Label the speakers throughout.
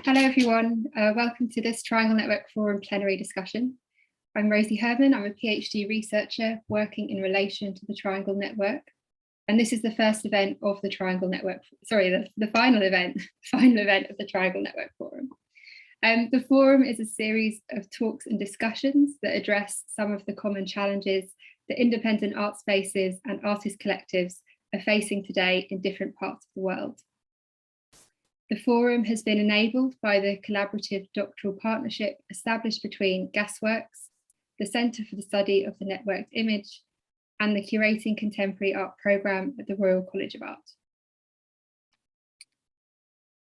Speaker 1: Hello everyone, welcome to this Triangle Network Forum plenary discussion. I'm Rosie Hermon, I'm a PhD researcher working in relation to the Triangle Network. And this is the first event of the Triangle Network, sorry, the final event of the Triangle Network Forum. The forum is a series of talks and discussions that address some of the common challenges that independent art spaces and artist collectives are facing today in different parts of the world. The forum has been enabled by the collaborative doctoral partnership established between Gasworks, the Centre for the Study of the Networked Image, and the Curating Contemporary Art programme at the Royal College of Art.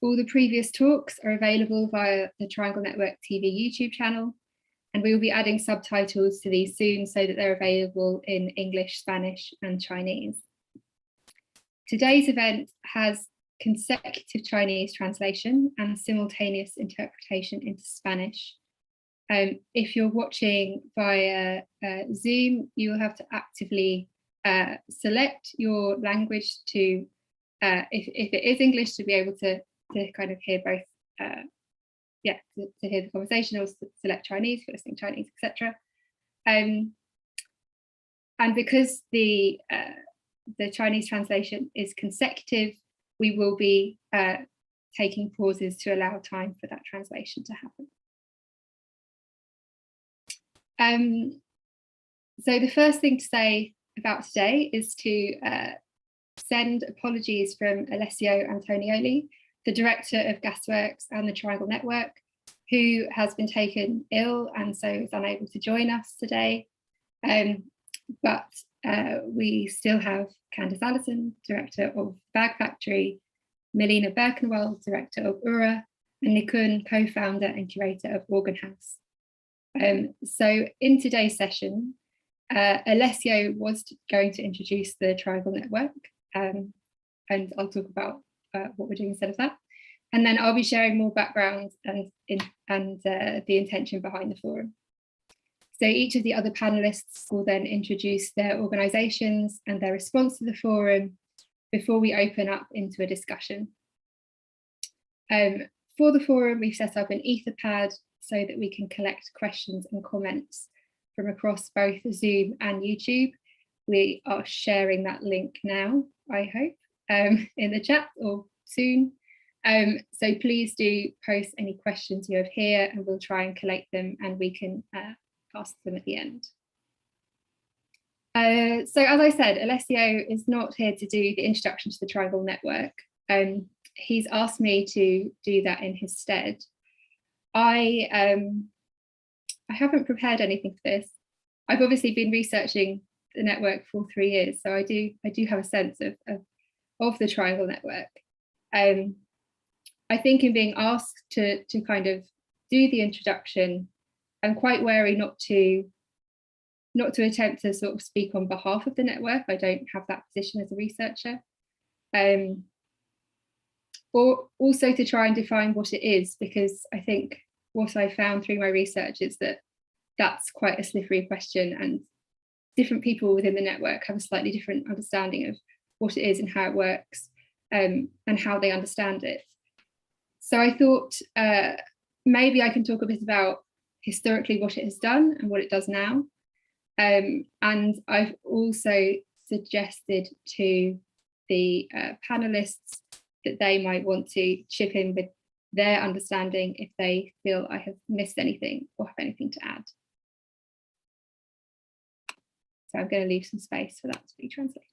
Speaker 1: All the previous talks are available via the Triangle Network TV YouTube channel, and we will be adding subtitles to these soon so that they're available in English, Spanish, and Chinese. Today's event has consecutive Chinese translation and simultaneous interpretation into Spanish. If you're watching via Zoom, you will have to actively select your language to, if it is English, to be able to kind of hear both, to hear the conversation, or select Chinese if you're listening Chinese, etc. And because the Chinese translation is consecutive, we will be taking pauses to allow time for that translation to happen. So the first thing to say about today is to send apologies from Alessio Antoniolli, the director of Gasworks and the Triangle Network, who has been taken ill and so is unable to join us today. But we still have Candace Ellison, director of Bag Factory, Melina Berkenwald, director of URRA, and Nikun, co-founder and curator of Organhaus. So in today's session, Alessio was going to introduce the Triangle Network, and I'll talk about what we're doing instead of that. And then I'll be sharing more background and the intention behind the forum. So each of the other panelists will then introduce their organisations and their response to the forum before we open up into a discussion. For the forum, we've set up an Etherpad so that we can collect questions and comments from across both Zoom and YouTube. We are sharing that link now, I hope, in the chat or soon. So please do post any questions you have here and we'll try and collate them and we can ask them at the end. So as I said, Alessio is not here to do the introduction to the Triangle Network. He's asked me to do that in his stead. I haven't prepared anything for this. I've obviously been researching the network for 3 years, so I do have a sense of the Triangle Network. I think in being asked to kind of do the introduction, I'm quite wary not to attempt to sort of speak on behalf of the network. I don't have that position as a researcher. Or also to try and define what it is, because I think what I found through my research is that that's quite a slippery question, and different people within the network have a slightly different understanding of what it is and how it works, and how they understand it. So I thought maybe I can talk a bit about historically what it has done and what it does now. And I've also suggested to the panelists that they might want to chip in with their understanding if they feel I have missed anything or have anything to add. So I'm going to leave some space for that to be translated.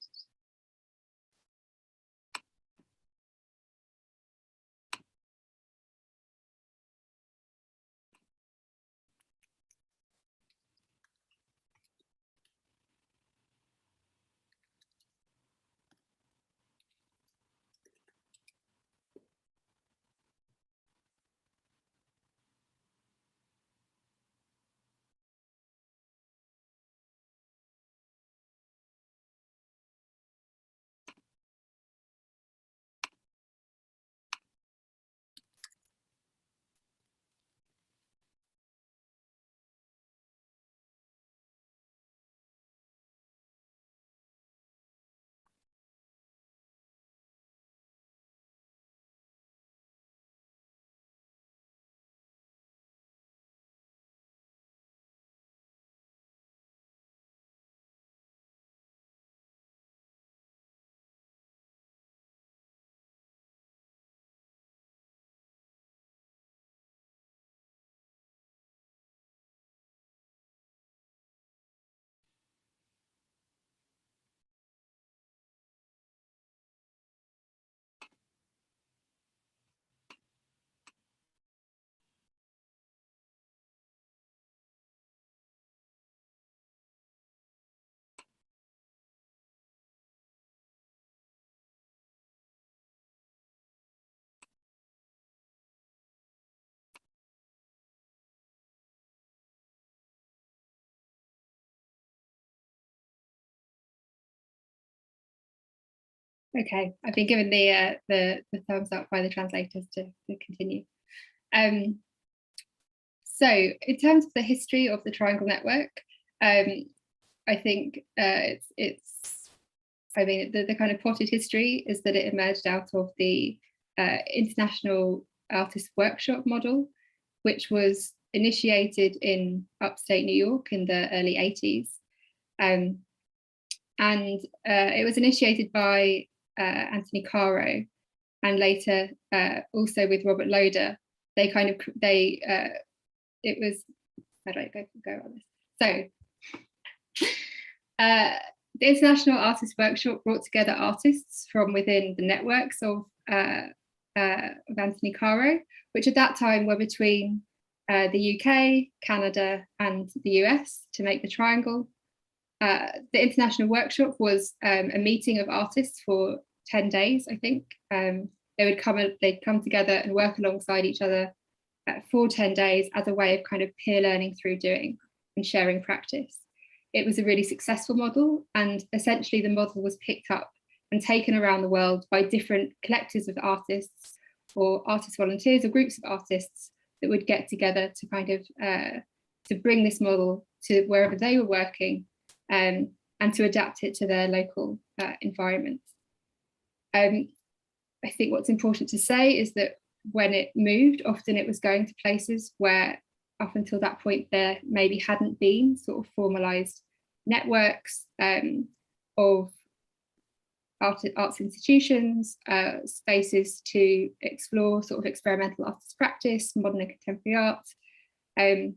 Speaker 1: Okay, I've been given the thumbs up by the translators to continue. So in terms of the history of the Triangle Network, I think the kind of potted history is that it emerged out of the International Artist Workshop model, which was initiated in upstate New York in the early 80s. And it was initiated by Anthony Caro, and later also with Robert Loader. It was, how do I go on this? So the International Artist Workshop brought together artists from within the networks of Anthony Caro, which at that time were between the UK, Canada, and the US to make the Triangle. The International Workshop was a meeting of artists for 10 days, I think. They'd come together and work alongside each other for 10 days as a way of kind of peer learning through doing and sharing practice. It was a really successful model, and essentially the model was picked up and taken around the world by different collectives of artists or artist volunteers or groups of artists that would get together to kind of to bring this model to wherever they were working and to adapt it to their local environment. I think what's important to say is that when it moved, often it was going to places where up until that point there maybe hadn't been sort of formalized networks of arts institutions, spaces to explore sort of experimental artist practice, modern and contemporary art. And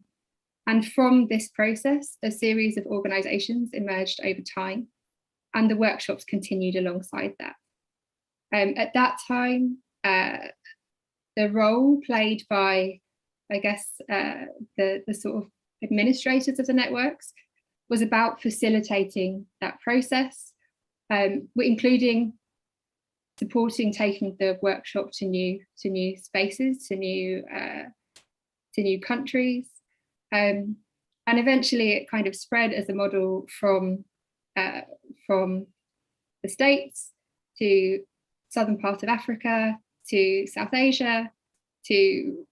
Speaker 1: from this process, a series of organisations emerged over time, and the workshops continued alongside that. At that time, the role played by, I guess, the sort of administrators of the networks was about facilitating that process, including supporting taking the workshop to new spaces, to new countries, and eventually it kind of spread as a model from the States to southern part of Africa, to South Asia, to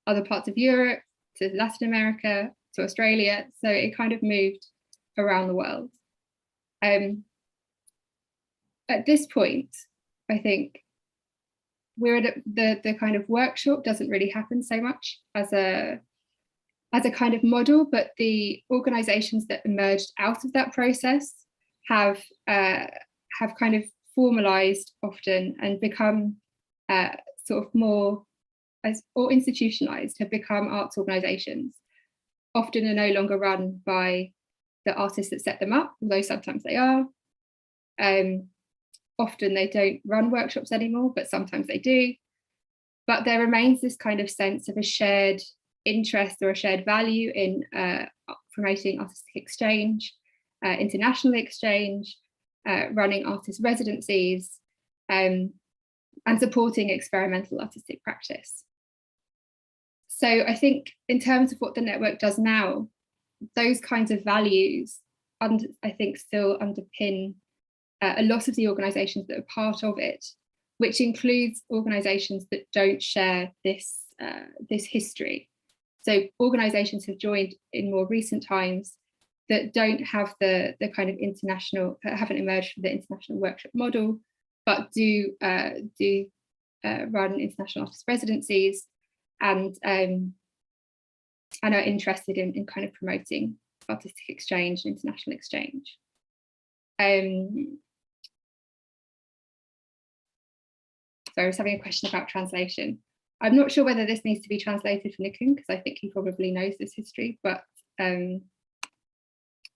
Speaker 1: other parts of Europe, to Latin America, to Australia. So it kind of moved around the world. At this point, I think we're at the kind of workshop doesn't really happen so much as a kind of model, but the organizations that emerged out of that process have kind of formalized often and become sort of more or institutionalized, have become arts organizations. Often are no longer run by the artists that set them up, although sometimes they are. Often they don't run workshops anymore, but sometimes they do. But there remains this kind of sense of a shared interest or a shared value in promoting artistic exchange, international exchange, running artist residencies, and supporting experimental artistic practice. So I think in terms of what the network does now, those kinds of values, I think, still underpin a lot of the organisations that are part of it, which includes organisations that don't share this history. So organisations have joined in more recent times that don't have the kind of international, haven't emerged from the international workshop model, but do run international artist residencies and are interested in kind of promoting artistic exchange and international exchange. So I was having a question about translation. I'm not sure whether this needs to be translated for Nikun, because I think he probably knows this history, but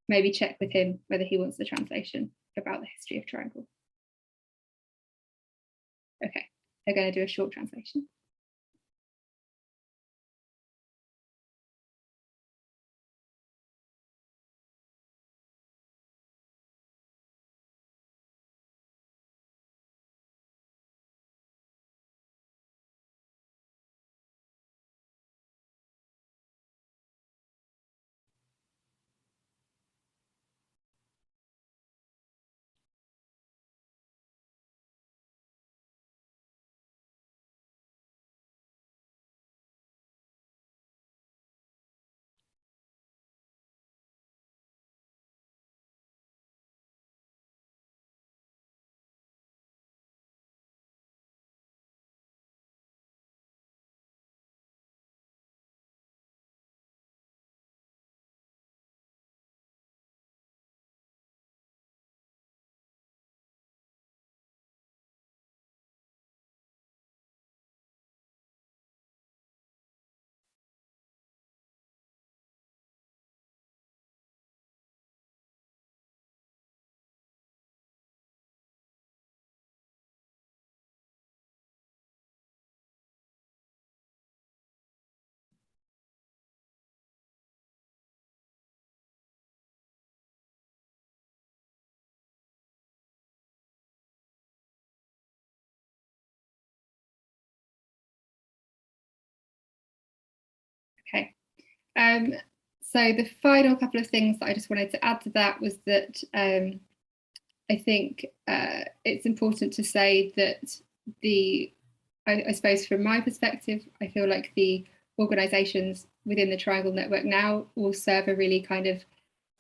Speaker 1: maybe check with him whether he wants the translation about the history of Triangle. Okay, they're going to do a short translation. So the final couple of things that I just wanted to add to that was that I think it's important to say that I suppose from my perspective, I feel like the organisations within the Triangle Network now all serve a really kind of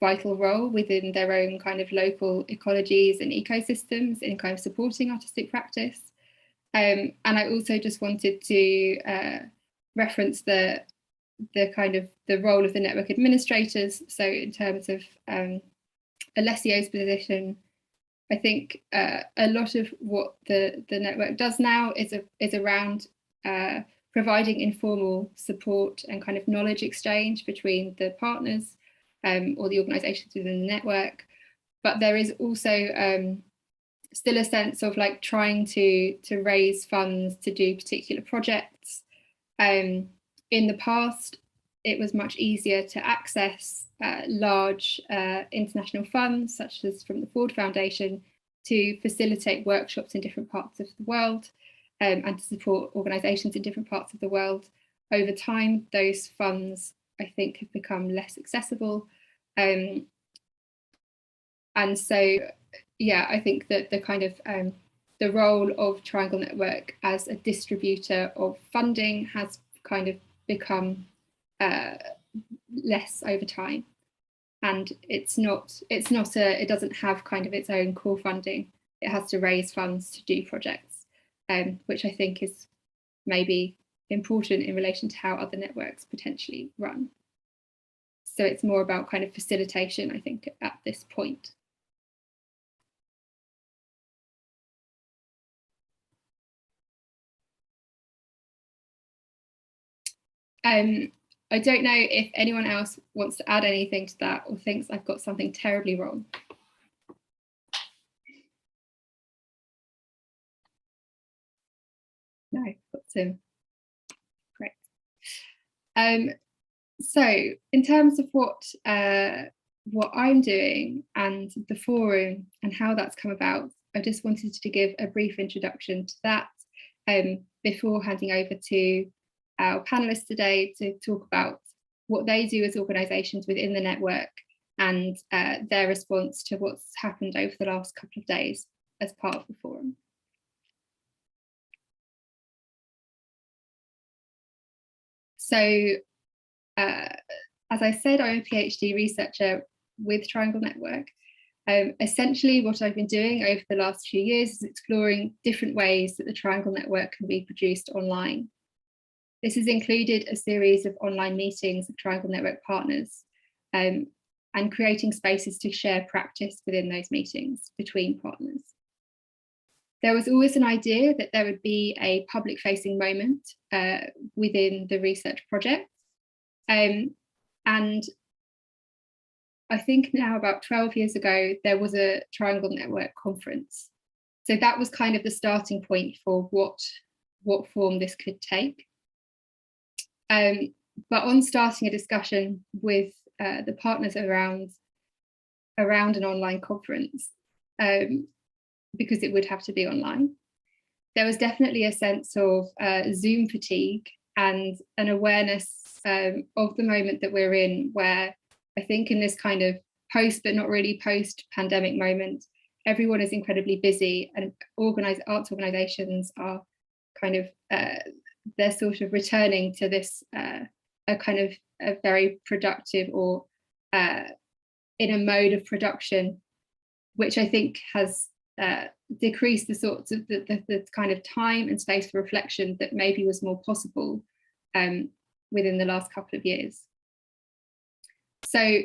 Speaker 1: vital role within their own kind of local ecologies and ecosystems in kind of supporting artistic practice. And I also just wanted to reference the kind of the role of the network administrators. So in terms of Alessio's position, I think a lot of what the network does now is around providing informal support and kind of knowledge exchange between the partners or the organisations within the network. But there is also still a sense of like trying to raise funds to do particular projects. In the past, it was much easier to access large international funds, such as from the Ford Foundation, to facilitate workshops in different parts of the world and to support organisations in different parts of the world. Over time, those funds, I think, have become less accessible. And so, yeah, I think that the kind of the role of Triangle Network as a distributor of funding has kind of become less over time, and it doesn't have kind of its own core funding. It has to raise funds to do projects, which I think is maybe important in relation to how other networks potentially run. So it's more about kind of facilitation, I think, at this point. I don't know if anyone else wants to add anything to that or thinks I've got something terribly wrong. No, got some. Great. So in terms of what I'm doing and the forum and how that's come about, I just wanted to give a brief introduction to that before handing over to our panelists today to talk about what they do as organisations within the network and their response to what's happened over the last couple of days as part of the forum. So, as I said, I'm a PhD researcher with Triangle Network. Essentially, what I've been doing over the last few years is exploring different ways that the Triangle Network can be produced online. This has included a series of online meetings of Triangle Network partners and creating spaces to share practice within those meetings between partners. There was always an idea that there would be a public-facing moment within the research project. And I think now about 12 years ago, there was a Triangle Network conference. So that was kind of the starting point for what form this could take. But on starting a discussion with the partners around an online conference, because it would have to be online, there was definitely a sense of Zoom fatigue and an awareness of the moment that we're in, where I think in this kind of post but not really post-pandemic moment, everyone is incredibly busy, and arts organisations are kind of they're sort of returning to this a kind of a very productive or in a mode of production, which I think has decreased the sorts of the kind of time and space for reflection that maybe was more possible within the last couple of years. So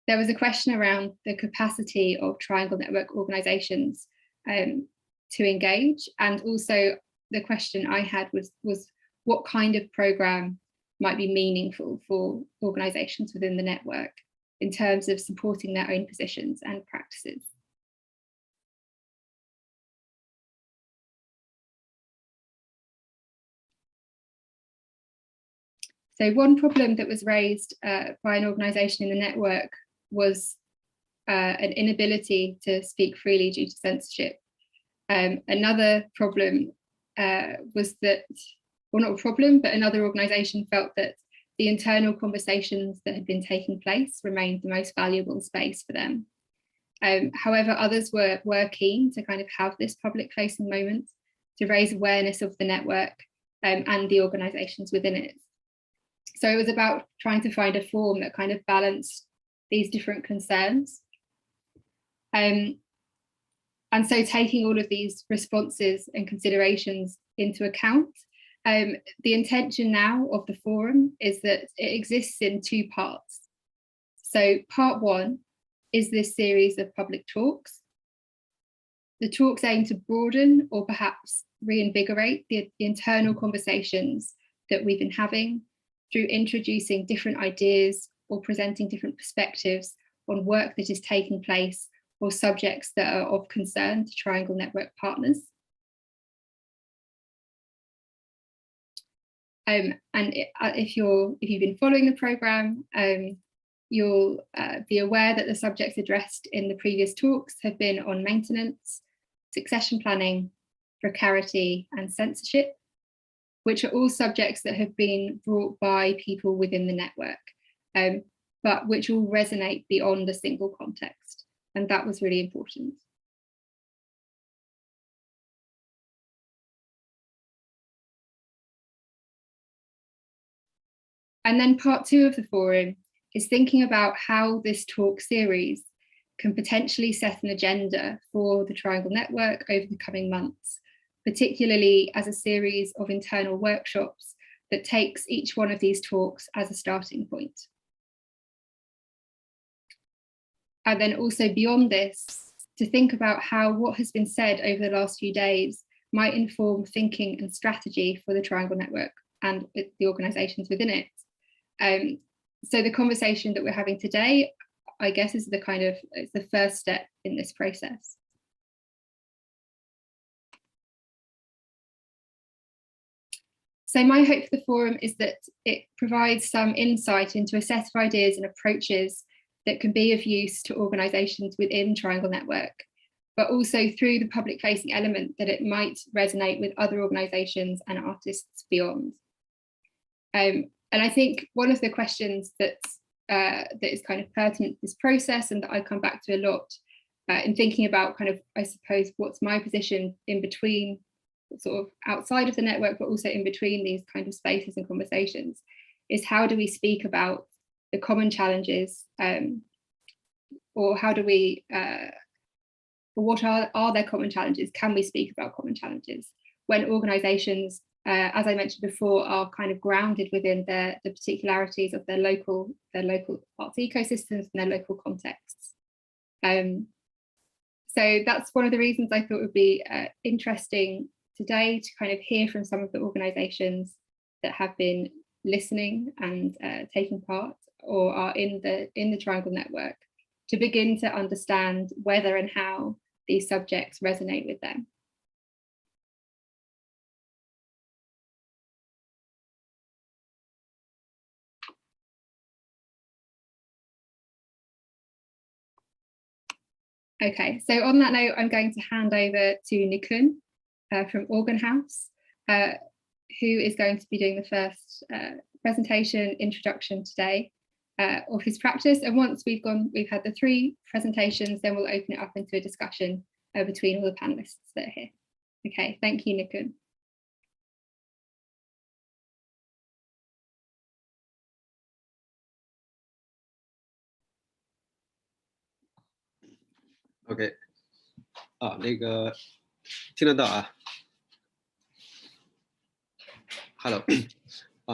Speaker 1: there was a question around the capacity of Triangle Network organisations to engage, and also the question I had was what kind of programme might be meaningful for organisations within the network in terms of supporting their own positions and practices. So one problem that was raised by an organisation in the network was an inability to speak freely due to censorship. Another problem was that, well, not a problem, but another organisation felt that the internal conversations that had been taking place remained the most valuable space for them. However, others were keen to kind of have this public facing moment to raise awareness of the network and the organisations within it. So it was about trying to find a form that kind of balanced these different concerns. And so taking all of these responses and considerations into account, the intention now of the forum is that it exists in two parts. So part one is this series of public talks. The talks aim to broaden or perhaps reinvigorate the internal conversations that we've been having through introducing different ideas or presenting different perspectives on work that is taking place or subjects that are of concern to Triangle Network partners. And if you've been following the programme, you'll be aware that the subjects addressed in the previous talks have been on maintenance, succession planning, precarity and censorship, which are all subjects that have been brought by people within the network, but which all resonate beyond a single context. And that was really important. And then part two of the forum is thinking about how this talk series can potentially set an agenda for the Triangle Network over the coming months, particularly as a series of internal workshops that takes each one of these talks as a starting point. And then also beyond this, to think about how what has been said over the last few days might inform thinking and strategy for the Triangle Network and the organisations within it. So the conversation that we're having today, I guess, is it's the first step in this process. So my hope for the forum is that it provides some insight into a set of ideas and approaches that can be of use to organisations within Triangle Network, but also through the public facing element that it might resonate with other organisations and artists beyond. And I think one of the questions that is kind of pertinent to this process and that I come back to a lot in thinking about kind of, I suppose, what's my position in between, sort of outside of the network, but also in between these kind of spaces and conversations, is how do we speak about the common challenges, or how do we, or what are there common challenges? Can we speak about common challenges when organisations, as I mentioned before, are kind of grounded within the particularities of their local arts ecosystems and their local contexts. So that's one of the reasons I thought it would be interesting today to kind of hear from some of the organisations that have been listening and taking part or are in the Triangle Network, to begin to understand whether and how these subjects resonate with them. Okay, so on that note, I'm going to hand over to Nikun from Organhaus, who is going to be doing the first presentation introduction today of his practice. And once we've had the three presentations, then we'll open it up into a discussion between all the panelists that are here. Okay, thank you, Nikun.
Speaker 2: OK， 那个听得到啊 ？Hello，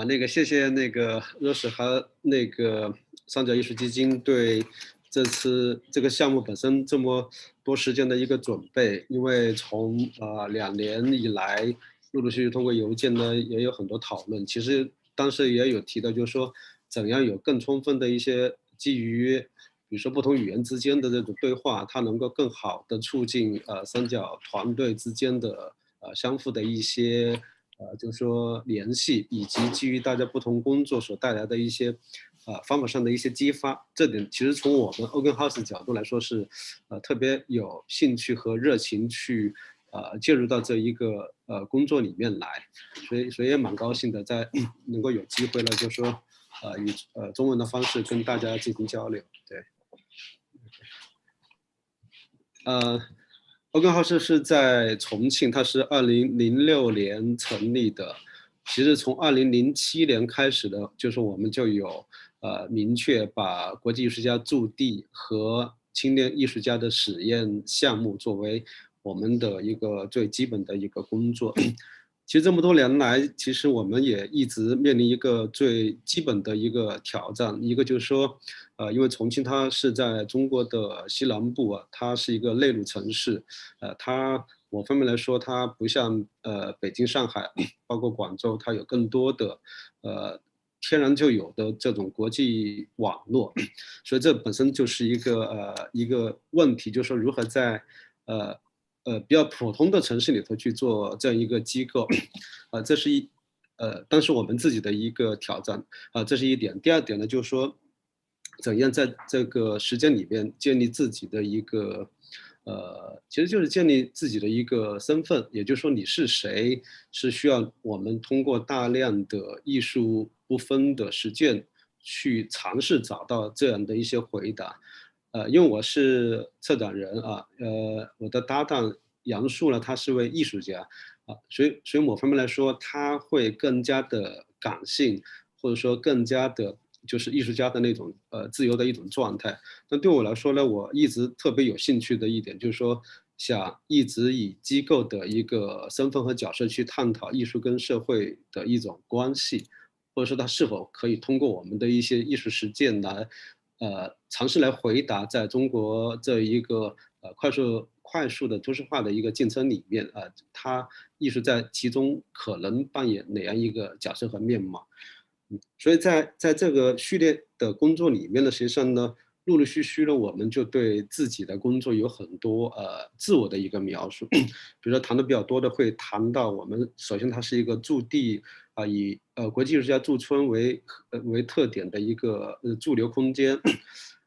Speaker 2: 那个谢谢那个Rosie和那个三角艺术基金对这次这个项目本身这么多时间的一个准备，因为从2年以来，陆陆续续通过邮件呢也有很多讨论。其实当时也有提到，就是说怎样有更充分的一些基于，比如说不同语言之间的这种对话，它能够更好的促进三角团队之间的相互的一些就是说联系，以及基于大家不同工作所带来的一些方法上的一些激发。这点其实从我们 Organhaus 角度来说是特别有兴趣和热情去介入到这一个工作里面来，所以也蛮高兴的，能够有机会了，就是说以中文的方式跟大家进行交流。对。Organhaus 是在重庆，它是2006年成立的。其实从2007年开始的，就是我们就有明确把国际艺术家驻地和青年艺术家的实验项目作为我们的一个最基本的一个工作。其实这么多年来，其实我们也一直面临一个最基本的一个挑战，一个就是说，因为重庆它是在中国的西南部啊，它是一个内陆城市，它某方面来说，它不像北京、上海，包括广州，它有更多的天然就有的这种国际网络，所以这本身就是一个问题，就是说如何在比较普通的城市里头去做这样一个机构，这是当时我们自己的一个挑战这是一点。第二点呢，就是说，怎样在这个时间里边建立自己的一个其实就是建立自己的一个身份，也就是说你是谁，是需要我们通过大量的艺术不分的实践去尝试找到这样的一些回答。因为我是策展人我的搭档杨树呢，他是位艺术家所以某方面来说，他会更加的感性，或者说更加的就是艺术家的那种自由的一种状态。但对我来说呢，我一直特别有兴趣的一点就是说，想一直以机构的一个身份和角色去探讨艺术跟社会的一种关系，或者说它是否可以通过我们的一些艺术实践来尝试来回答在中国这一个快速的都市化的一个竞争里面它艺术在其中可能扮演哪样一个角色和面貌。所以在这个序列的工作里面呢，实际上呢，陆陆续续呢，我们就对自己的工作有很多自我的一个描述，比如说谈的比较多的会谈到我们首先它是一个驻地以国际艺术家驻村为特点的一个驻留空间，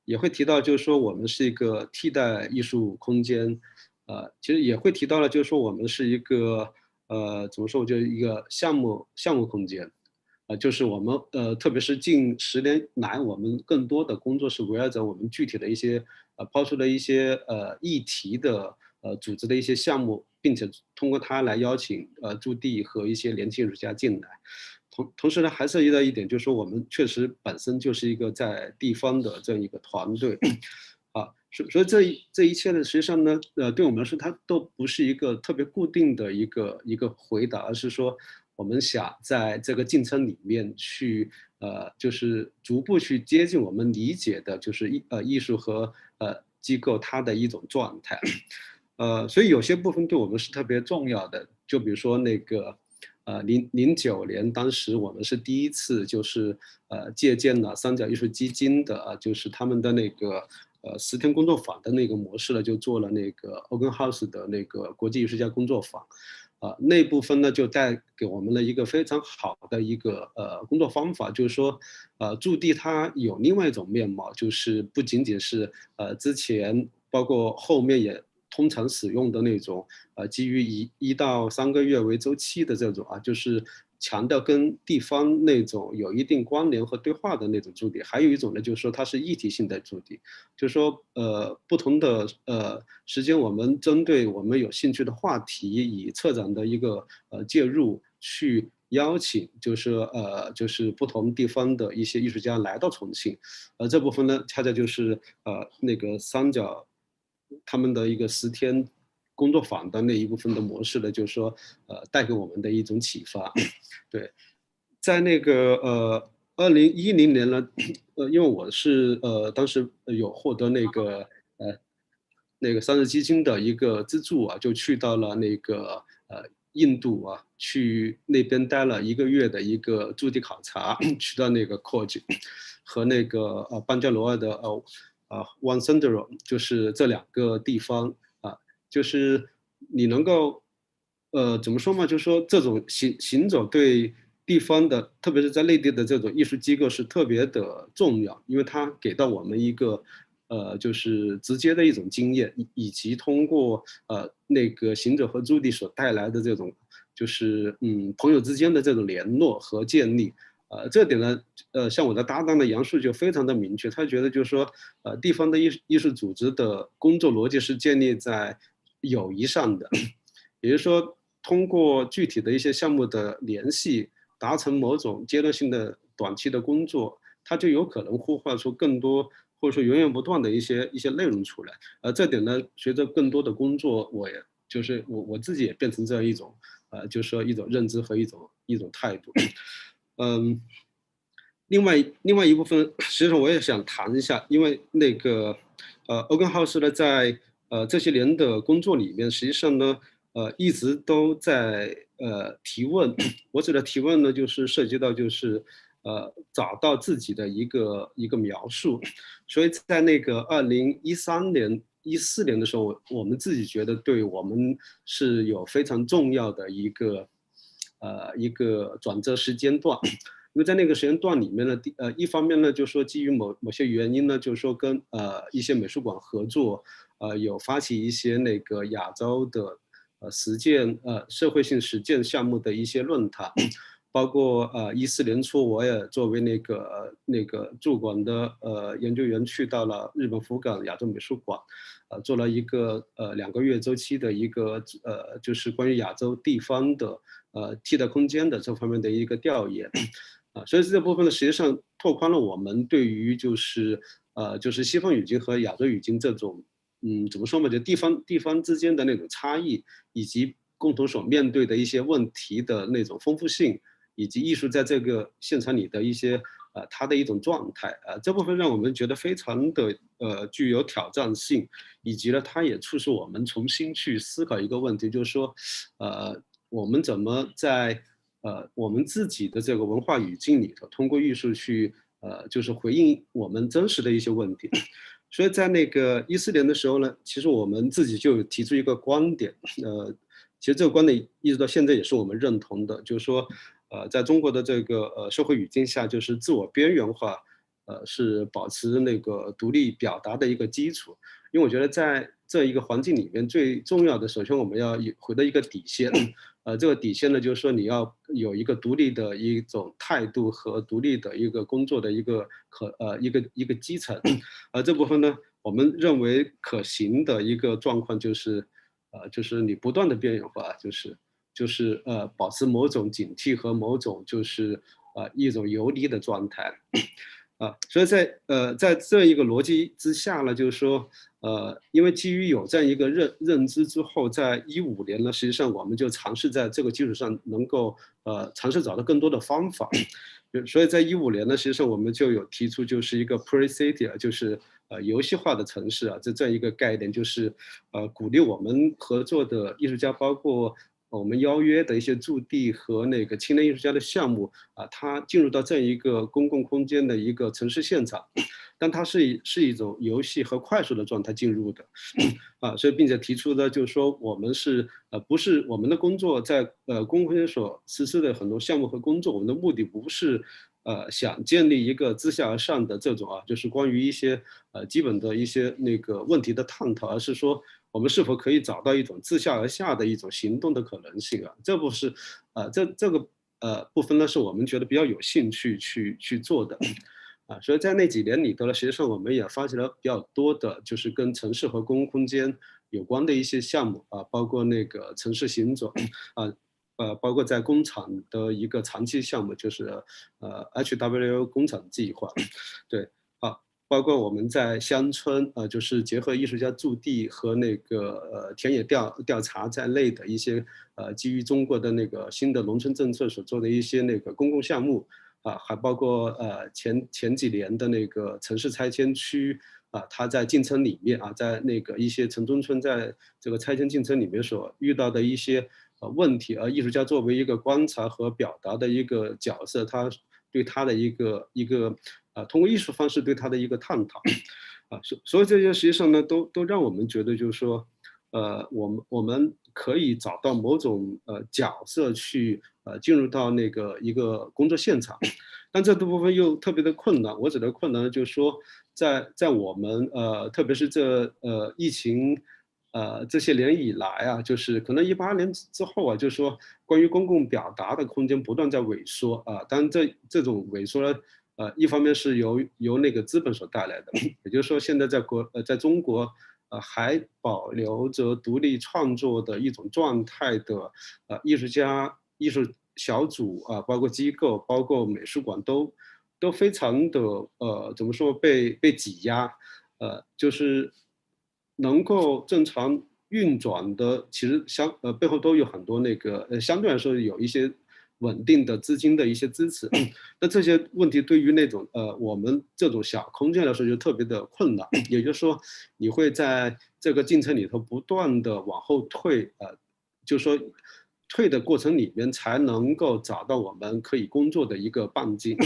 Speaker 2: 也会提到就是说我们是一个替代艺术空间，其实也会提到了就是说我们是一个怎么说，就是一个项目空间。就是我们特别是近10年来，我们更多的工作是围绕着我们具体的一些抛出的一些议题的组织的一些项目，并且通过它来邀请驻地和一些年轻艺术家进来。同时呢，还是遇到一点，就是说我们确实本身就是一个在地方的这样一个团队，所以这一切呢，实际上呢，对我们来说，它都不是一个特别固定的一个回答，而是说我们想在这个进程里面去，就是逐步去接近我们理解的，就是艺术和机构它的一种状态，所以有些部分对我们是特别重要的，就比如说那个。09年，当时我们是第一次就是借鉴了三角艺术基金的就是他们的那个10天工作坊的那个模式呢，就做了那个 Organhaus 的那个国际艺术家工作坊，那部分呢就带给我们了一个非常好的一个工作方法，就是说驻地它有另外一种面貌，就是不仅仅是之前包括后面也通常使用的那种基于1到3个月为周期的这种就是强调跟地方那种有一定关联和对话的那种驻地，还有一种呢，就是说它是议题性的驻地，就是说不同的时间，我们针对我们有兴趣的话题，以策展的一个介入去邀请，就是不同地方的一些艺术家来到重庆，这部分呢，恰恰就是那个三角他们的一个10天工作坊的那一部分的模式呢，就是说带给我们的一种启发。对，在那个2010年呢，因为我是当时有获得那个三日基金的一个资助就去到了那个印度去那边待了1个月的一个驻地考察，去到那个 Koj 和那个班加罗尔的One Sendero， 就是这2个地方就是你能够怎么说嘛？就是说这种行走对地方的，特别是在内地的这种艺术机构是特别的重要，因为它给到我们一个就是直接的一种经验，以及通过那个行者和驻地所带来的这种就是朋友之间的这种联络和建立。这点呢，像我的搭档的杨树就非常的明确，他觉得就是说，地方的艺术组织的工作逻辑是建立在友谊上的，也就是说，通过具体的一些项目的联系，达成某种阶段性的短期的工作，它就有可能孵化出更多或者说源源不断的一些内容出来。这点呢，随着更多的工作，我自己也变成这样一种就是说一种认知和一种态度。另外一部分，实际上我也想谈一下，因为那个Organhaus 呢，在这些年的工作里面，实际上呢，一直都在提问。我指的提问呢，就是涉及到就是找到自己的一个描述。所以在那个2013年、14年的时候，我们自己觉得对我们是有非常重要的一个转折时间段。因为在那个时间段里面呢，一方面呢，就是说基于某些原因呢，就是说跟一些美术馆合作，有发起一些那个亚洲的实践社会性实践项目的一些论坛，包括14年初我也作为那个驻馆的研究员去到了日本福冈亚洲美术馆，做了一个2个月周期的一个就是关于亚洲地方的替代空间的这方面的一个调研。所以这部分呢，实际上拓宽了我们对于就是西方语境和亚洲语境这种怎么说嘛，就地方之间的那种差异，以及共同所面对的一些问题的那种丰富性，以及艺术在这个现场里的一些它的一种状态这部分让我们觉得非常的具有挑战性，以及呢，它也促使我们重新去思考一个问题，就是说我们怎么在我们自己的这个文化语境里头，通过艺术去就是回应我们真实的一些问题。所以在那个14年的时候呢，其实我们自己就提出一个观点，其实这个观点一直到现在也是我们认同的，就是说，在中国的这个社会语境下，就是自我边缘化，是保持那个独立表达的一个基础。因为我觉得在这一个环境里面，最重要的，首先我们要回到一个底线，这个底线呢，就是说你要有一个独立的一种态度和独立的一个工作的一个一个基层，这部分呢，我们认为可行的一个状况就是你不断的边缘化，就是保持某种警惕和某种就是一种游离的状态。所以在这一个逻辑之下呢，就是说，因为基于有这样一个认知之后，在15年呢，实际上我们就尝试在这个基础上能够尝试找到更多的方法，所以在15年呢，实际上我们就有提出就是一个 Play City 就是游戏化的城市这样一个概念，就是鼓励我们合作的艺术家，包括我们邀约的一些驻地和那个青年艺术家的项目它进入到这样一个公共空间的一个城市现场，但它是一种游戏和快速的状态进入的，所以并且提出的就是说我们不是我们的工作在公共空间所实施的很多项目和工作，我们的目的不是想建立一个自下而上的这种就是关于一些基本的一些那个问题的探讨，而是说我们是否可以找到一种自下而下的一种行动的可能性这不是这个部分呢是我们觉得比较有兴趣去做的所以在那几年里头呢，实际上我们也发现了比较多的就是跟城市和公共空间有关的一些项目包括那个城市行走包括在工厂的一个长期项目，就是HW 工厂计划，对，包括我们在乡村就是结合艺术家驻地和那个田野调查在内的一些基于中国的那个新的农村政策所做的一些那个公共项目还包括前几年的那个城市拆迁区它在进城里面在那个一些城中村在这个拆迁进城里面所遇到的一些问题，而艺术家作为一个观察和表达的一个角色，他对他的一个通过艺术方式对他的一个探讨所以这些实际上呢都让我们觉得就是说我们可以找到某种角色去进入到那个一个工作现场，但这部分又特别的困难。我指的困难就是说，在我们特别是这疫情这些年以来啊，就是可能18年之后啊，就是说关于公共表达的空间不断在萎缩啊。当然这种萎缩呢，一方面是由那个资本所带来的，也就是说现在在中国还保留着独立创作的一种状态的艺术家、艺术小组啊，包括机构、包括美术馆都非常的怎么说被挤压。就是能够正常运转的，其实背后都有很多那个相对来说有一些稳定的资金的一些支持。那这些问题对于那种我们这种小空间来说就特别的困难，也就是说你会在这个进程里头不断的往后退，就是说退的过程里面才能够找到我们可以工作的一个半径。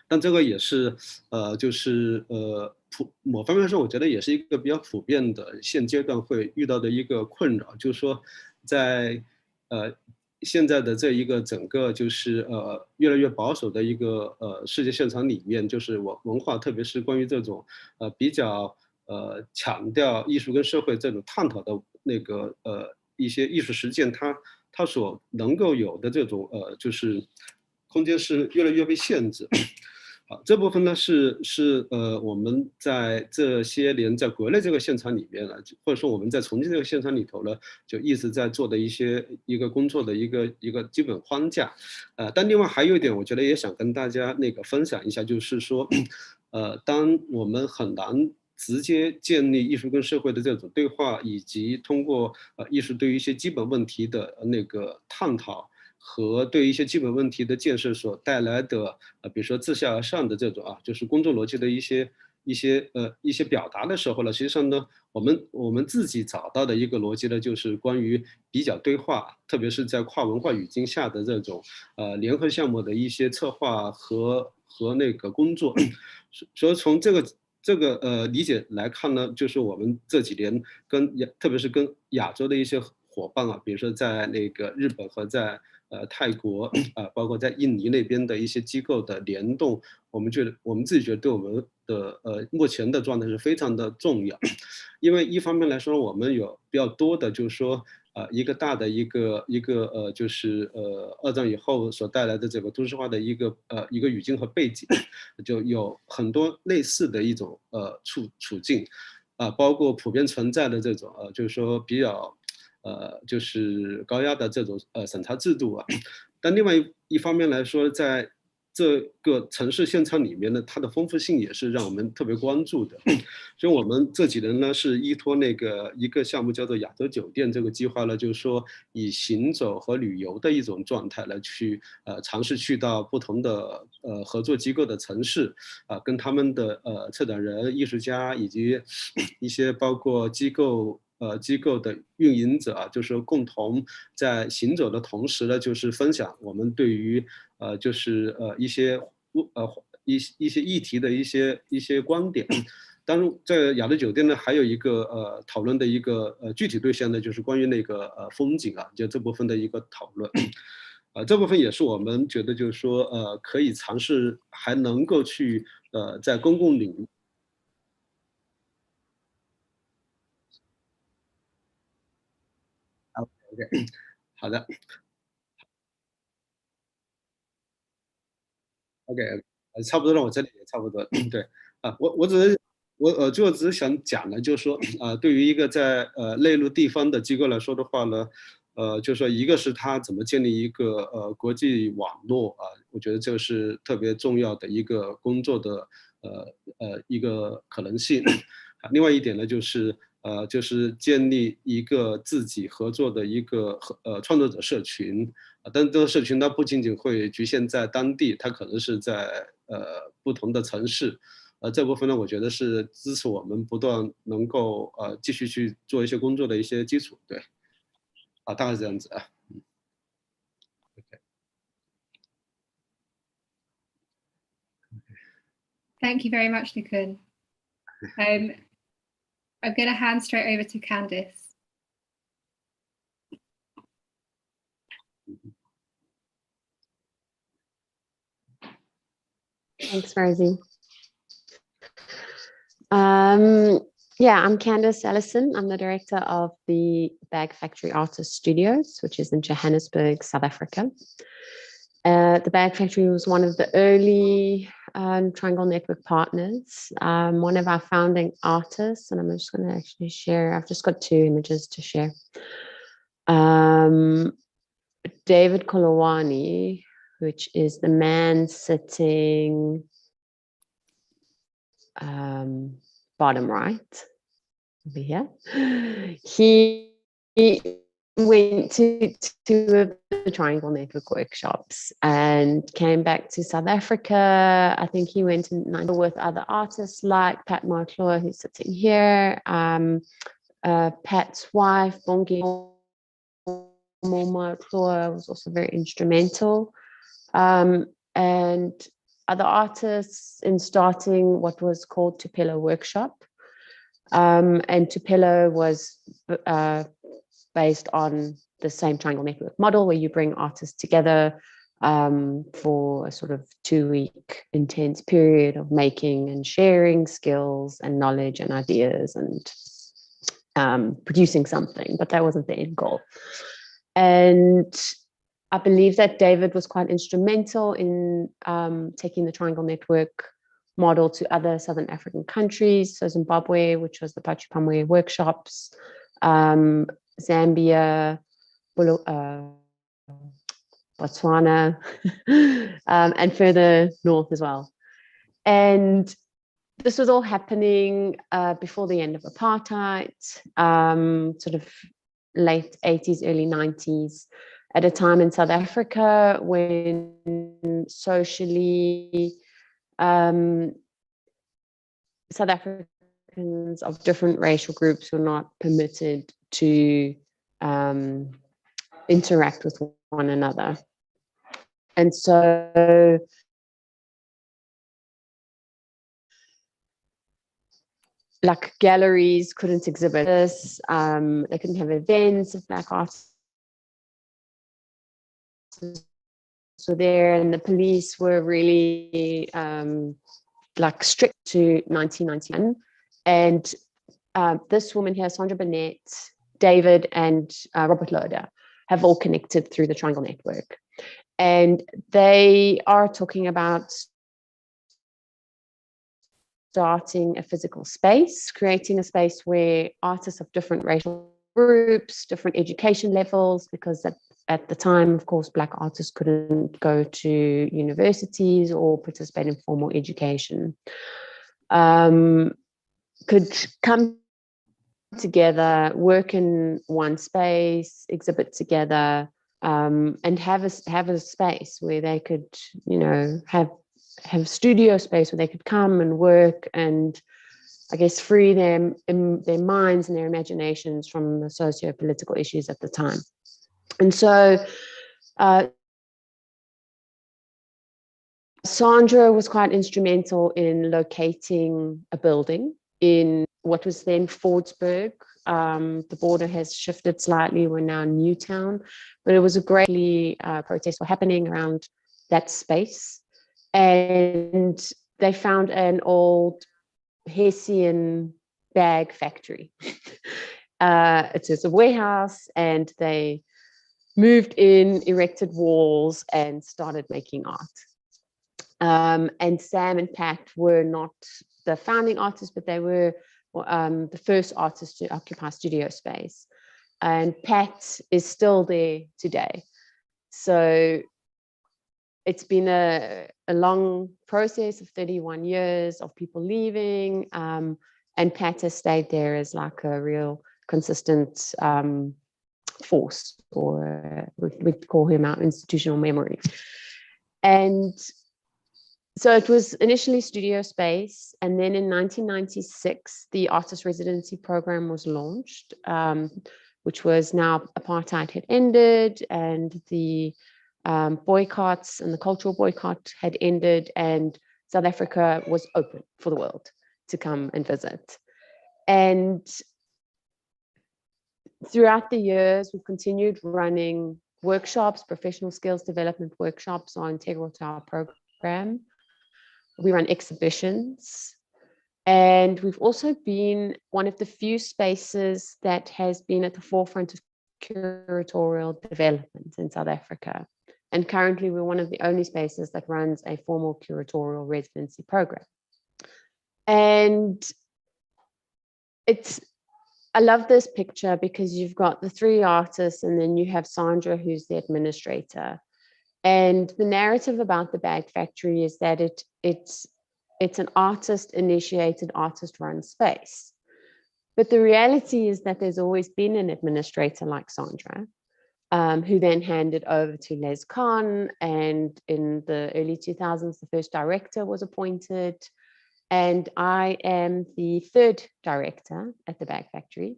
Speaker 2: 但这个也是，就是某方面说，我觉得也是一个比较普遍的现阶段会遇到的一个困扰，就是说，在现在的这一个整个就是越来越保守的一个世界现场里面，就是文化，特别是关于这种比较强调艺术跟社会这种探讨的那个一些艺术实践，它所能够有的这种就是空间是越来越被限制。好，这部分呢是我们在这些年在国内这个现场里面呢，或者说我们在重庆这个现场里头呢，就一直在做的一个工作的一个基本框架。但另外还有一点，我觉得也想跟大家那个分享一下，就是说，当我们很难直接建立艺术跟社会的这种对话，以及通过艺术对于一些基本问题的那个探讨。和对一些基本问题的建设所带来的比如说自下而上的这种就是工作逻辑的一些表达的时候呢，实际上呢，我们自己找到的一个逻辑呢，就是关于比较对话，特别是在跨文化语境下的这种联合项目的一些策划和那个工作。所以从这个理解来看呢，就是我们这几年特别是跟亚洲的一些伙伴比如说在那个日本和在泰国包括在印尼那边的一些机构的联动，我们自己觉得对我们的目前的状态是非常的重要。因为一方面来说，我们有比较多的就是说一个大的一个就是二战以后所带来的这个都市化的一个语境和背景，就有很多类似的一种处境包括普遍存在的这种就是说比较就是高压的这种审查制度但另外一方面来说，在这个城市现场里面呢，它的丰富性也是让我们特别关注的。所以我们这几年呢是依托那个一个项目叫做亚洲酒店这个计划呢，就是说以行走和旅游的一种状态来去尝试去到不同的合作机构的城市跟他们的策展人、艺术家以及一些包括机构的运营者就是共同在行走的同时呢，就是分享我们对于就是一些一些议题的一些观点。当然，在亚洲酒店呢，还有一个讨论的一个具体对象呢，就是关于那个风景就这部分的一个讨论。这部分也是我们觉得就是说可以尝试，还能够去在公共领域。OK，好的，OK，差不多了，我这里也差不多。对我只是最后只是想讲的，就是说对于一个在内陆地方的机构来说的话呢，就是说一个是它怎么建立一个国际网络我觉得这个是特别重要的一个工作的一个可能性。另外一点呢，就是建立一个自己合作的一个创作者社群但这个社群它不仅仅会局限在当地，它可能是在不同的城市。这部分呢，我觉得是支持我们不断能够继续去做一些工作的一些基础。对，大概是这样子
Speaker 1: Thank you very much, Nikun. I'm going to hand straight over to Candice.
Speaker 3: Thanks, Rosie. Yeah, I'm Candace Ellison. I'm the director of the Bag Factory Artist Studios, which is in Johannesburg, South Africa. The Bag Factory was one of the early Triangle Network partners, one of our founding artists, and I'm just going to actually share, I've just got 2 images to share. David Kolowani, which is the man sitting bottom right over here. He went to the Triangle Network workshops and came back to South Africa. I think he went with other artists like Pat Martloa, who's sitting here, Pat's wife, Bongi Martloa, was also very instrumental, and other artists in starting what was called Tupelo Workshop. And Tupelo was based on the same Triangle Network model, where you bring artists together for a sort of 2-week intense period of making and sharing skills and knowledge and ideas and producing something, but that wasn't the end goal. And I believe that David was quite instrumental in taking the Triangle Network model to other Southern African countries. So Zimbabwe, which was the Pachupamwe workshops, Zambia, Botswana, and further north as well. And this was all happening before the end of apartheid, sort of late 80s, early 90s, at a time in South Africa when socially South Africans of different racial groups were not permitted to interact with one another. And so like galleries couldn't exhibit this, they couldn't have events of Black artists were there, and the police were really like strict to 1991. And this woman here, Sandra Burnett, David, and Robert Loader have all connected through the Triangle Network. And they are talking about starting a physical space, creating a space where artists of different racial groups, different education levels, because at the time, of course, Black artists couldn't go to universities or participate in formal education, could come together, work in one space, exhibit together, and have a space where they could, you know, have studio space where they could come and work and, I guess, free them in their minds and their imaginations from the socio-political issues at the time. And so Sandra was quite instrumental in locating a building in what was then Fordsburg. The border has shifted slightly. We're now in Newtown, but it was a great protest were happening around that space. And they found an old Hessian bag factory. It's a warehouse, and they moved in, erected walls, and started making art. And Sam and Pat were not the founding artists, but they were the first artists to occupy studio space. And Pat is still there today. So it's been a long process of 31 years of people leaving. And Pat has stayed there as like a real consistent force, or we'd call him our institutional memory. And so it was initially studio space, and then in 1996, the artist residency program was launched, which was now apartheid had ended, and the boycotts and the cultural boycott had ended, and South Africa was open for the world to come and visit. And throughout the years, we've continued running workshops, professional skills development workshops are integral to our program. We run exhibitions. And we've also been one of the few spaces that has been at the forefront of curatorial development in South Africa. And currently we're one of the only spaces that runs a formal curatorial residency program. And I love this picture because you've got the three artists and then you have Sandra, who's the administrator. And the narrative about the Bag Factory is that it's an artist-initiated, artist-run space. But the reality is that there's always been an administrator like Sandra, who then handed over to Les Khan, and in the early 2000s, the first director was appointed. And I am the third director at the Bag Factory.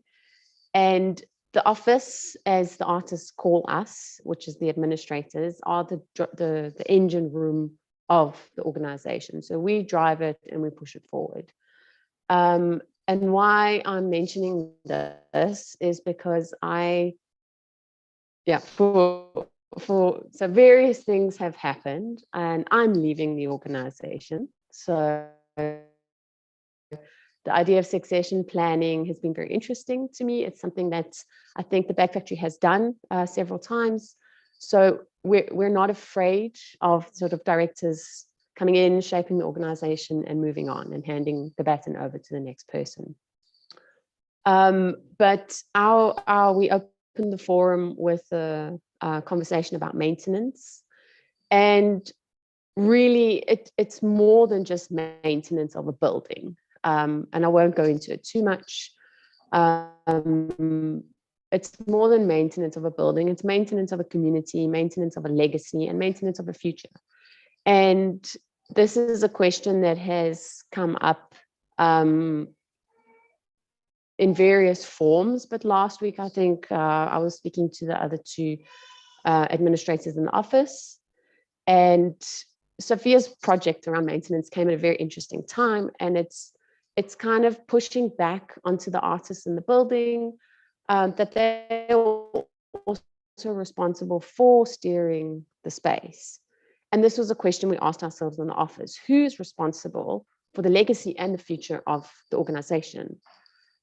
Speaker 3: And the office, as the artists call us, which is the administrators, are the engine room of the organization. So we drive it and we push it forward. And why I'm mentioning this is because so various things have happened and I'm leaving the organization. So the idea of succession planning has been very interesting to me. It's something that I think the Bag Factory has done several times. So we're not afraid of sort of directors coming in, shaping the organization and moving on and handing the baton over to the next person. But we opened the forum with a conversation about maintenance. And really, it's more than just maintenance of a building. And I won't go into it too much. It's more than maintenance of a building. It's maintenance of a community, maintenance of a legacy, and maintenance of a future. And this is a question that has come up in various forms. But last week, I think I was speaking to the other two administrators in the office. And Sophia's project around maintenance came at a very interesting time. And it's kind of pushing back onto the artists in the building, that they're also responsible for steering the space. And this was a question we asked ourselves in the office: who's responsible for the legacy and the future of the organization?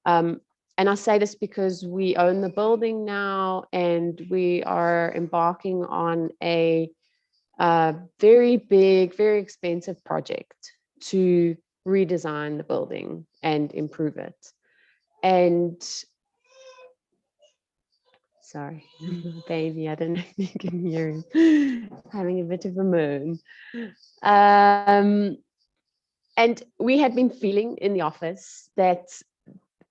Speaker 3: And I say this because we own the building now, and we are embarking on a very big, very expensive project to redesign the building and improve it. And sorry, baby, I don't know if you can hear him having a bit of a moan. And we had been feeling in the office that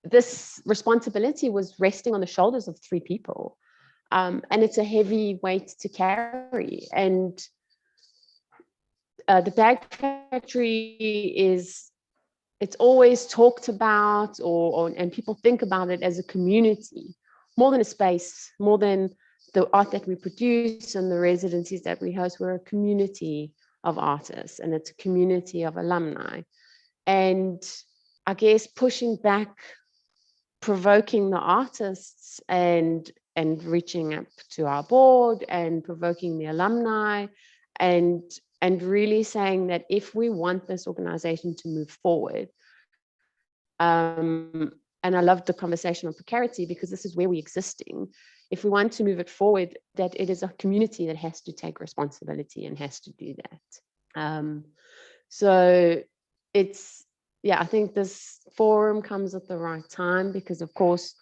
Speaker 3: this responsibility was resting on the shoulders of three people. And it's a heavy weight to carry. And the Bag Factory it's always talked about, and people think about it as a community, more than a space, more than the art that we produce and the residencies that we host. We're a community of artists, and it's a community of alumni. And I guess pushing back, provoking the artists and reaching up to our board and provoking the alumni and really saying that if we want this organization to move forward, and I love the conversation on precarity because this is where we're existing. If we want to move it forward, that it is a community that has to take responsibility and has to do that. So I think this forum comes at the right time because, of course,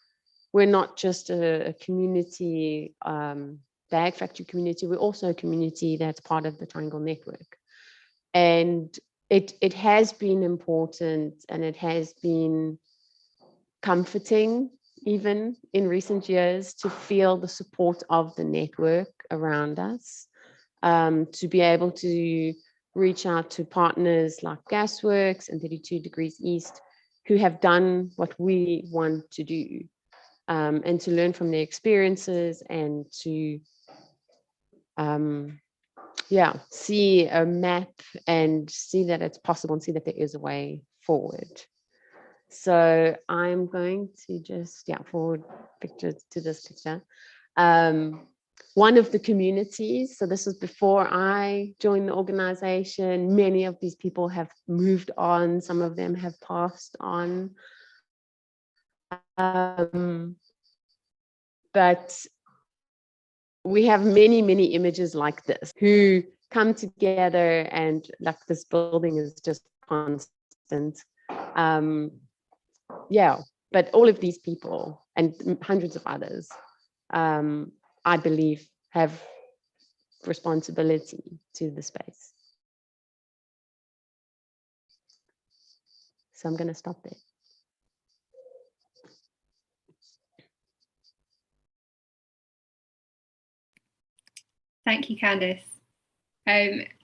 Speaker 3: we're not just a community, Bag Factory community, we're also a community that's part of the Triangle Network. And it has been important, and it has been comforting, even in recent years, to feel the support of the network around us, to be able to reach out to partners like Gasworks and 32 Degrees East, who have done what we want to do, and to learn from their experiences and to see a map and see that it's possible and see that there is a way forward. So I'm going to just forward picture to this picture. one of the communities. So this was before I joined the organization. Many of these people have moved on. Some of them have passed on. But we have many, many images like this who come together, and like this building is just constant. Yeah, but all of these people and hundreds of others, I believe, have responsibility to the space. So I'm going to stop there.
Speaker 1: Thank you, Candice.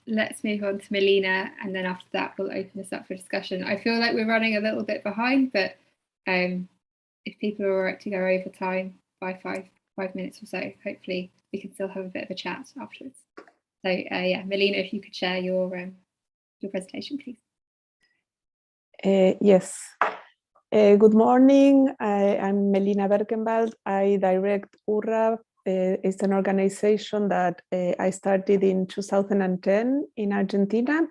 Speaker 1: Let's move on to Melina, and then after that we'll open this up for discussion. I feel like we're running a little bit behind, but if people are all right to go over time by five minutes or so, hopefully we can still have a bit of a chat afterwards. So yeah, Melina, if you could share your presentation, please.
Speaker 4: Yes. Good morning. I'm Melina Berkenwald. I direct URRA. It's an organization that I started in 2010 in Argentina.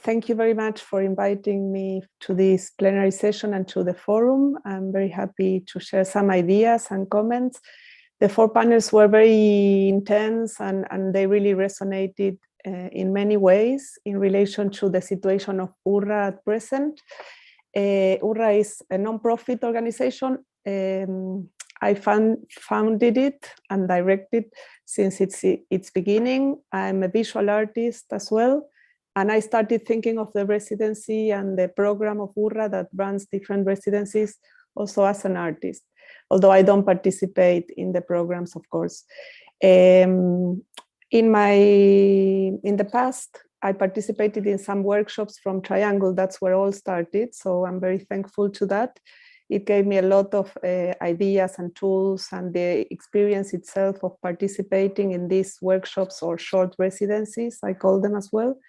Speaker 4: Thank you very much for inviting me to this plenary session and to the forum. I'm very happy to share some ideas and comments. The 4 panels were very intense, and they really resonated in many ways in relation to the situation of URRA at present. URRA is a non-profit organization. I founded it and directed since its beginning. I'm a visual artist as well, and I started thinking of the residency and the program of URRA that runs different residencies also as an artist, although I don't participate in the programs, of course. In the past, I participated in some workshops from Triangle. That's where all started, so I'm very thankful to that. It gave me a lot of ideas and tools, and the experience itself of participating in these workshops or short residencies, I call them as well.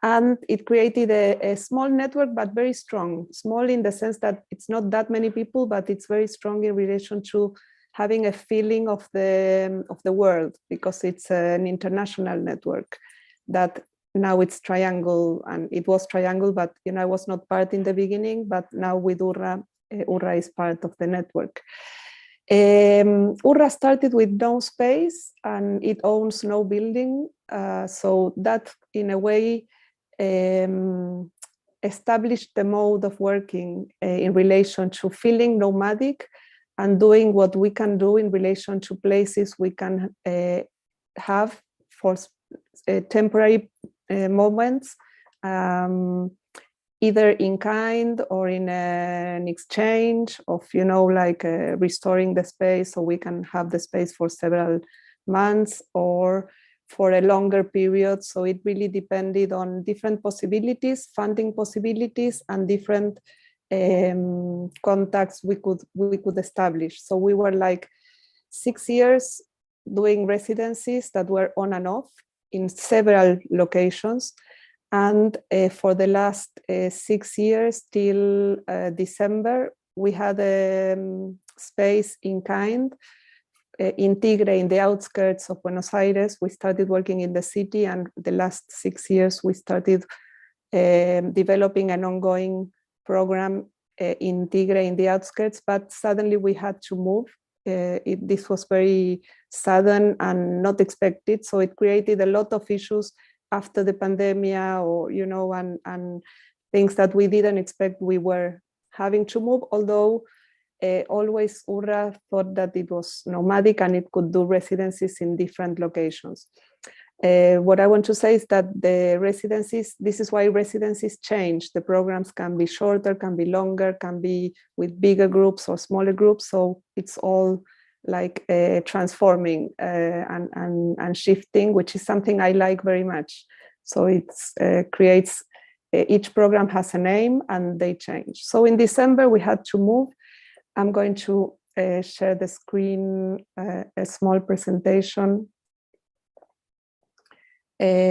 Speaker 4: And it created a small network, but very strong. Small in the sense that it's not that many people, but it's very strong in relation to having a feeling of the world, because it's an international network that now it's Triangle, and it was Triangle, but I was not part in the beginning, but now with URRA, URRA is part of the network. URRA started with no space, and it owns no building. So that in a way established the mode of working in relation to feeling nomadic and doing what we can do in relation to places we can have for temporary moments, either in kind or in an exchange of, like restoring the space so we can have the space for several months or for a longer period. So it really depended on different possibilities, funding possibilities, and different contacts we could establish. So we were like 6 years doing residencies that were on and off in several locations. And for the last 6 years till December, we had a space in kind in Tigre, in the outskirts of Buenos Aires. We started working in the city, and the last 6 years we started developing an ongoing program in Tigre, in the outskirts, but suddenly we had to move. This was very sudden and not expected, so it created a lot of issues after the pandemic, or and things that we didn't expect. We were having to move, although always URRA thought that it was nomadic and it could do residencies in different locations. What I want to say is that the residencies, this is why residencies change. The programs can be shorter, can be longer, can be with bigger groups or smaller groups. So it's all like transforming and shifting, which is something I like very much. So it creates, each program has a name and they change. So in December we had to move. I'm going to share the screen, a small presentation. Is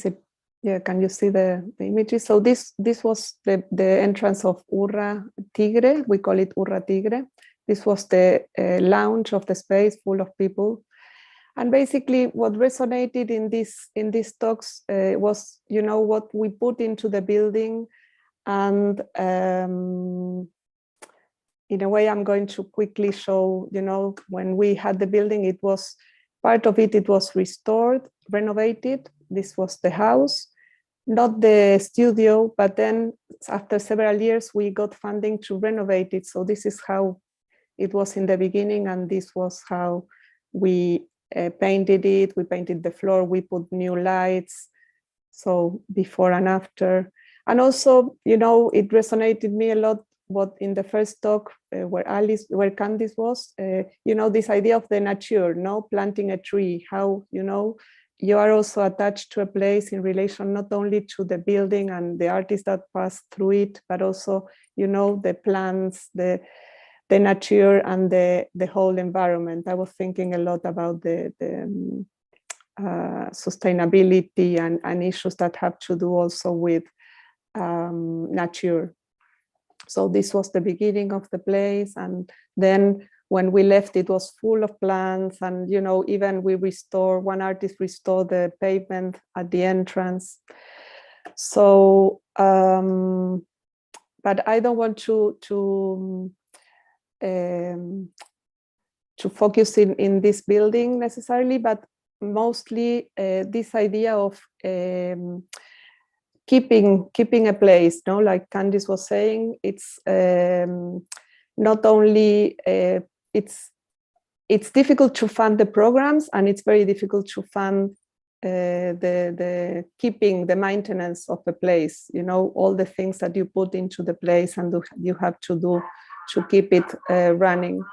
Speaker 4: it Yeah, can you see the images? So this was the entrance of URRA Tigre. We call it URRA Tigre. This was the lounge of the space, full of people. And basically what resonated in these talks was, you know, what we put into the building. And in a way, I'm going to quickly show, you know, when we had the building, it was part of it, it was restored, renovated. This was the house, not the studio, but then after several years, we got funding to renovate it. So this is how it was in the beginning, and this was how we painted it. We painted the floor, we put new lights, so before and after. And also, you know, it resonated me a lot what in the first talk where Candice was, you know, this idea of the nature, no, planting a tree, how, you know, you are also attached to a place in relation not only to the building and the artists that pass through it, but also, you know, the plants, the nature and the whole environment. I was thinking a lot about the sustainability and issues that have to do also with nature. So this was the beginning of the place, and then when we left, it was full of plants, and you know, even one artist restored the pavement at the entrance. So, but I don't want to focus in this building necessarily, but mostly this idea of keeping a place, no, like Candice was saying, it's not only it's difficult to fund the programs, and it's very difficult to fund the keeping the maintenance of the place, you know, all the things that you put into the place and you have to do to keep it running.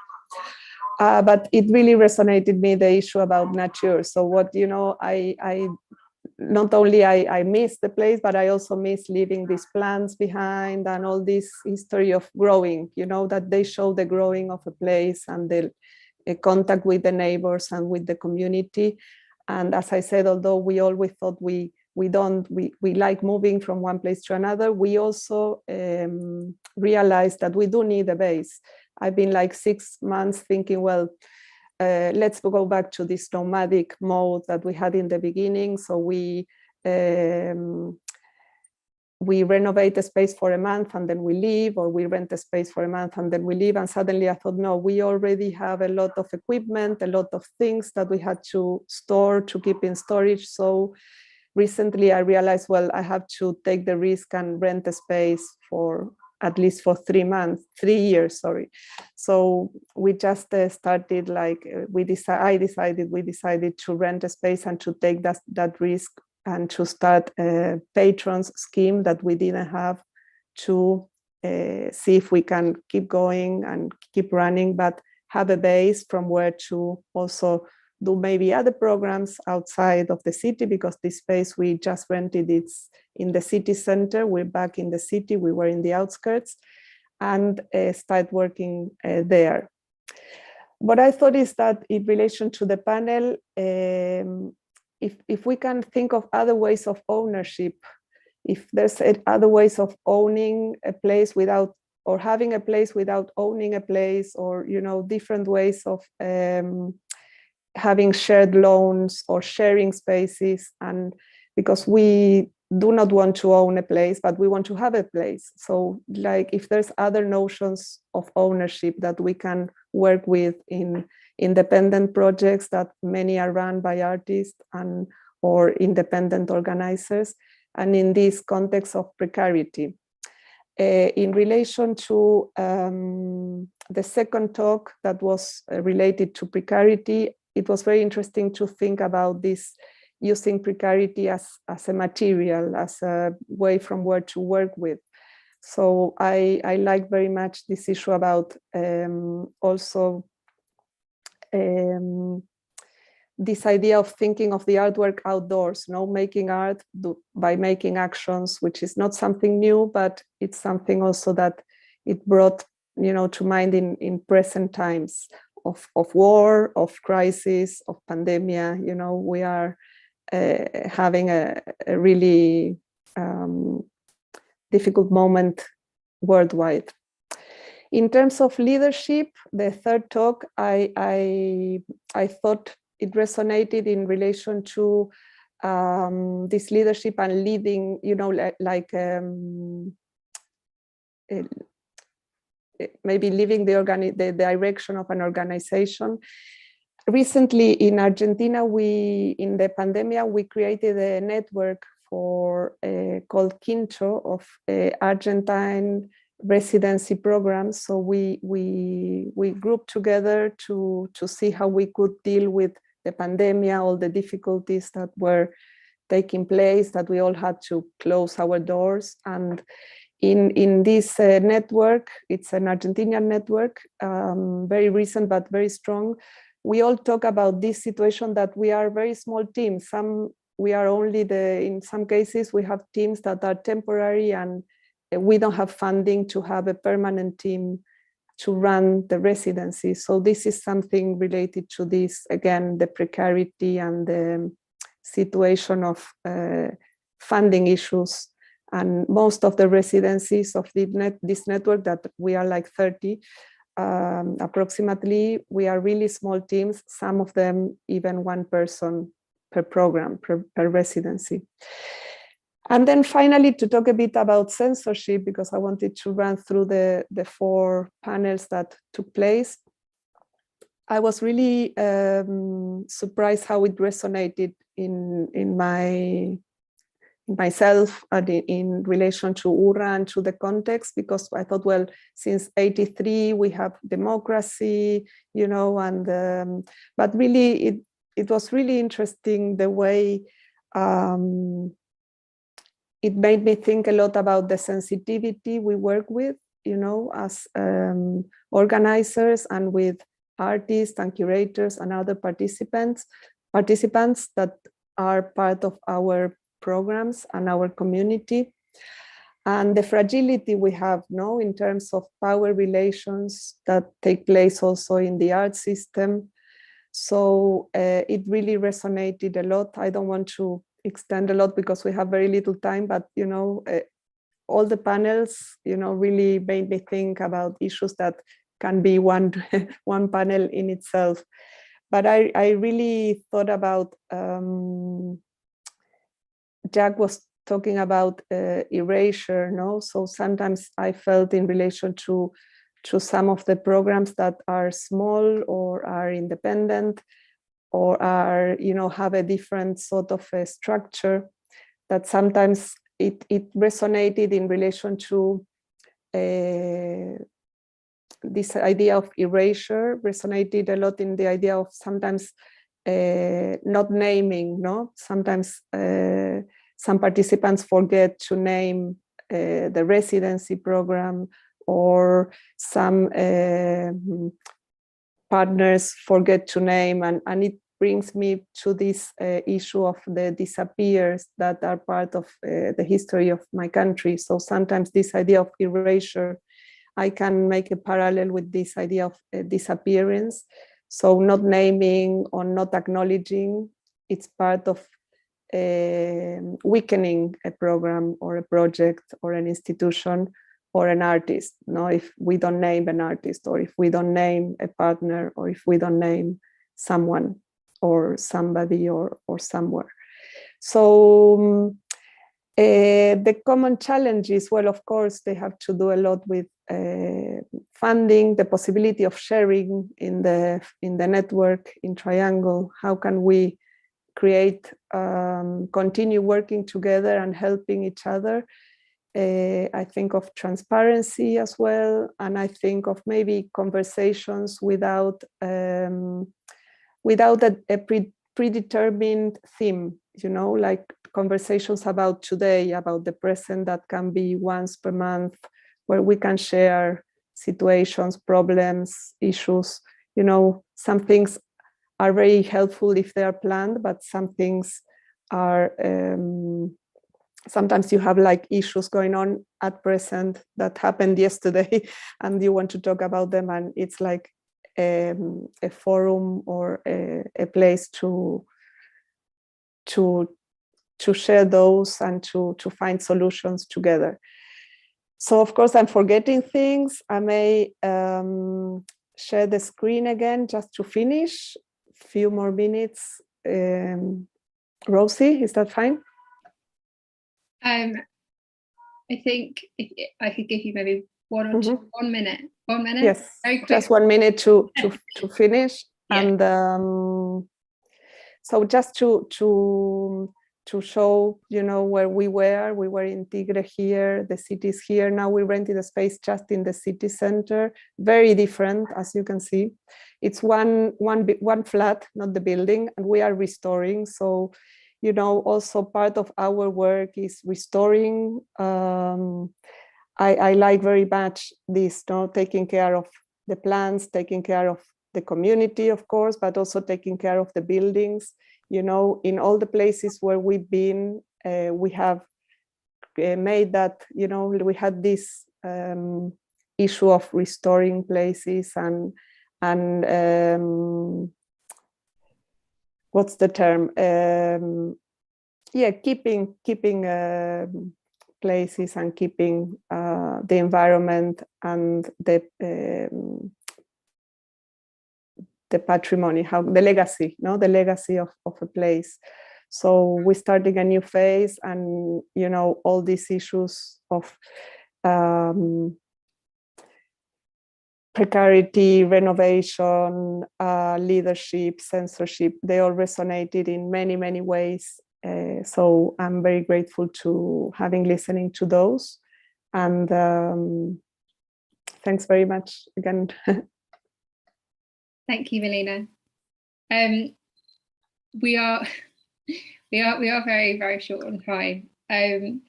Speaker 4: But it really resonated me, the issue about nature. So what, you know, I not only I miss the place, but I also miss leaving these plants behind and all this history of growing, you know, that they show the growing of a place and the contact with the neighbors and with the community. And as I said, although we always thought we like moving from one place to another, we also realized that we do need a base. I've been like 6 months thinking, well, let's go back to this nomadic mode that we had in the beginning. So we renovate a space for a month and then we leave, or we rent a space for a month and then we leave. And suddenly I thought, no, we already have a lot of equipment, a lot of things that we had to store, to keep in storage. So recently I realized, well, I have to take the risk and rent a space for at least for 3 years, sorry. So we just started, like, we decided to rent a space and to take that risk and to start a patrons scheme that we didn't have, to see if we can keep going and keep running, but have a base from where to also do maybe other programs outside of the city, because this space we just rented, it's in the city center. We're back in the city, we were in the outskirts, and start working there. What I thought is that in relation to the panel, if we can think of other ways of ownership, if there's other ways of owning a place without, or having a place without owning a place, or, you know, different ways of having shared loans or sharing spaces. And because we do not want to own a place, but we want to have a place. So, like, if there's other notions of ownership that we can work with in independent projects, that many are run by artists and or independent organizers, and in this context of precarity. In relation to the second talk that was related to precarity, it was very interesting to think about this, using precarity as a material, as a way from where to work with. So I like very much this issue about also this idea of thinking of the artwork outdoors, making art by making actions, which is not something new, but it's something also that it brought, to mind in present times of war, of crisis, of pandemia. We are having a really difficult moment worldwide. In terms of leadership, the third talk, I thought it resonated in relation to this leadership and leading, you know, maybe leaving the direction of an organization. Recently in Argentina, in the pandemic, we created a network called Quinto of Argentine residency programs. So we grouped together to see how we could deal with the pandemic, all the difficulties that were taking place, that we all had to close our doors. And in this network, it's an Argentinian network, very recent but very strong. We all talk about this situation that we are very small teams. We are only in some cases we have teams that are temporary, and we don't have funding to have a permanent team to run the residency. So this is something related to this, again, the precarity and the situation of funding issues. And most of the residencies of this network, that we are like 30 approximately, we are really small teams, some of them even one person per program, per residency. And then finally, to talk a bit about censorship, because I wanted to run through the 4 panels that took place. I was really surprised how it resonated in myself and in relation to URRA and to the context, because I thought, well, since '83 we have democracy, you know, and but really it was really interesting the way it made me think a lot about the sensitivity we work with, you know, as organizers and with artists and curators and other participants that are part of our programs and our community, and the fragility we have now in terms of power relations that take place also in the art system. So it really resonated a lot. I don't want to extend a lot because we have very little time, but you know, all the panels, you know, really made me think about issues that can be one panel in itself. But I really thought about, Jack was talking about erasure, no? So sometimes I felt in relation to some of the programs that are small or are independent or are, you know, have a different sort of a structure, that sometimes it resonated in relation to this idea of erasure, resonated a lot in the idea of sometimes not naming, no? Sometimes some participants forget to name the residency program, or some partners forget to name, and it brings me to this issue of the disappears that are part of the history of my country. So sometimes this idea of erasure, I can make a parallel with this idea of disappearance. So not naming or not acknowledging, it's part of weakening a program or a project or an institution or an artist. No, if we don't name an artist, or if we don't name a partner, or if we don't name someone or somebody or somewhere. So the common challenges, well, of course, they have to do a lot with funding, the possibility of sharing in the network, in Triangle. How can we create, continue working together and helping each other? I think of transparency as well, and I think of maybe conversations without a predetermined theme, you know, like conversations about today, about the present, that can be once per month, where we can share situations, problems, issues. You know, some things are very helpful if they are planned, but some things are, sometimes you have like issues going on at present that happened yesterday and you want to talk about them, and it's like a forum or a place to to share those and to find solutions together. So of course I'm forgetting things. I may share the screen again just to finish. A few more minutes. Rosie, is that fine?
Speaker 1: I think if I could give you maybe 1 or 2, 1 minute. 1 minute.
Speaker 4: Yes, just 1 minute to finish. Yeah. And so just to show, you know, where we were in Tigre here, the city's here. Now we rented a space just in the city center, very different, as you can see. It's one flat, not the building, and we are restoring. So, you know, also part of our work is restoring. I like very much this, you know, taking care of the plants, taking care of the community, of course, but also taking care of the buildings. You know, in all the places where we've been, we have made that, you know, we had this issue of restoring places and what's the term? Yeah, keeping places and keeping the environment and the patrimony, the legacy, no, the legacy of a place. So we're starting a new phase, and you know, all these issues of precarity, renovation, leadership, censorship, they all resonated in many, many ways. So I'm very grateful to having listening to those, and thanks very much again.
Speaker 1: Thank you, Melina. We are very, very short on time. I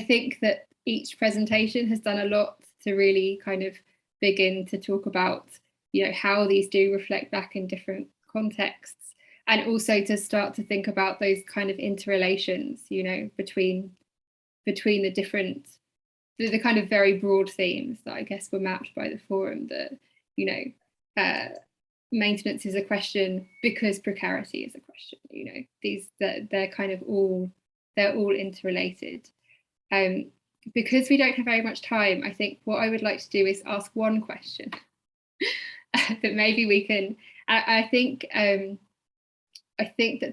Speaker 1: think that each presentation has done a lot to really kind of begin to talk about, you know, how these do reflect back in different contexts, and also to start to think about those kind of interrelations, you know, between the different, the kind of very broad themes that I guess were mapped by the forum. That, you know, maintenance is a question because precarity is a question. You know, they're kind of all interrelated. Because we don't have very much time, I think what I would like to do is ask one question that maybe we can. I think that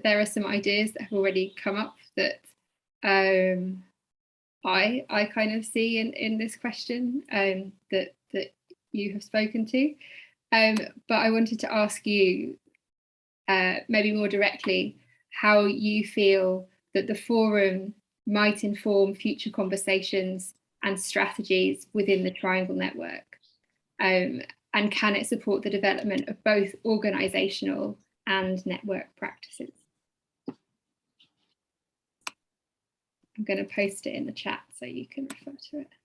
Speaker 1: there are some ideas that have already come up that I kind of see in this question that you have spoken to. But I wanted to ask you maybe more directly how you feel that the forum might inform future conversations and strategies within the Triangle Network, and can it support the development of both organisational and network practices? I'm going to post it in the chat so you can refer to it.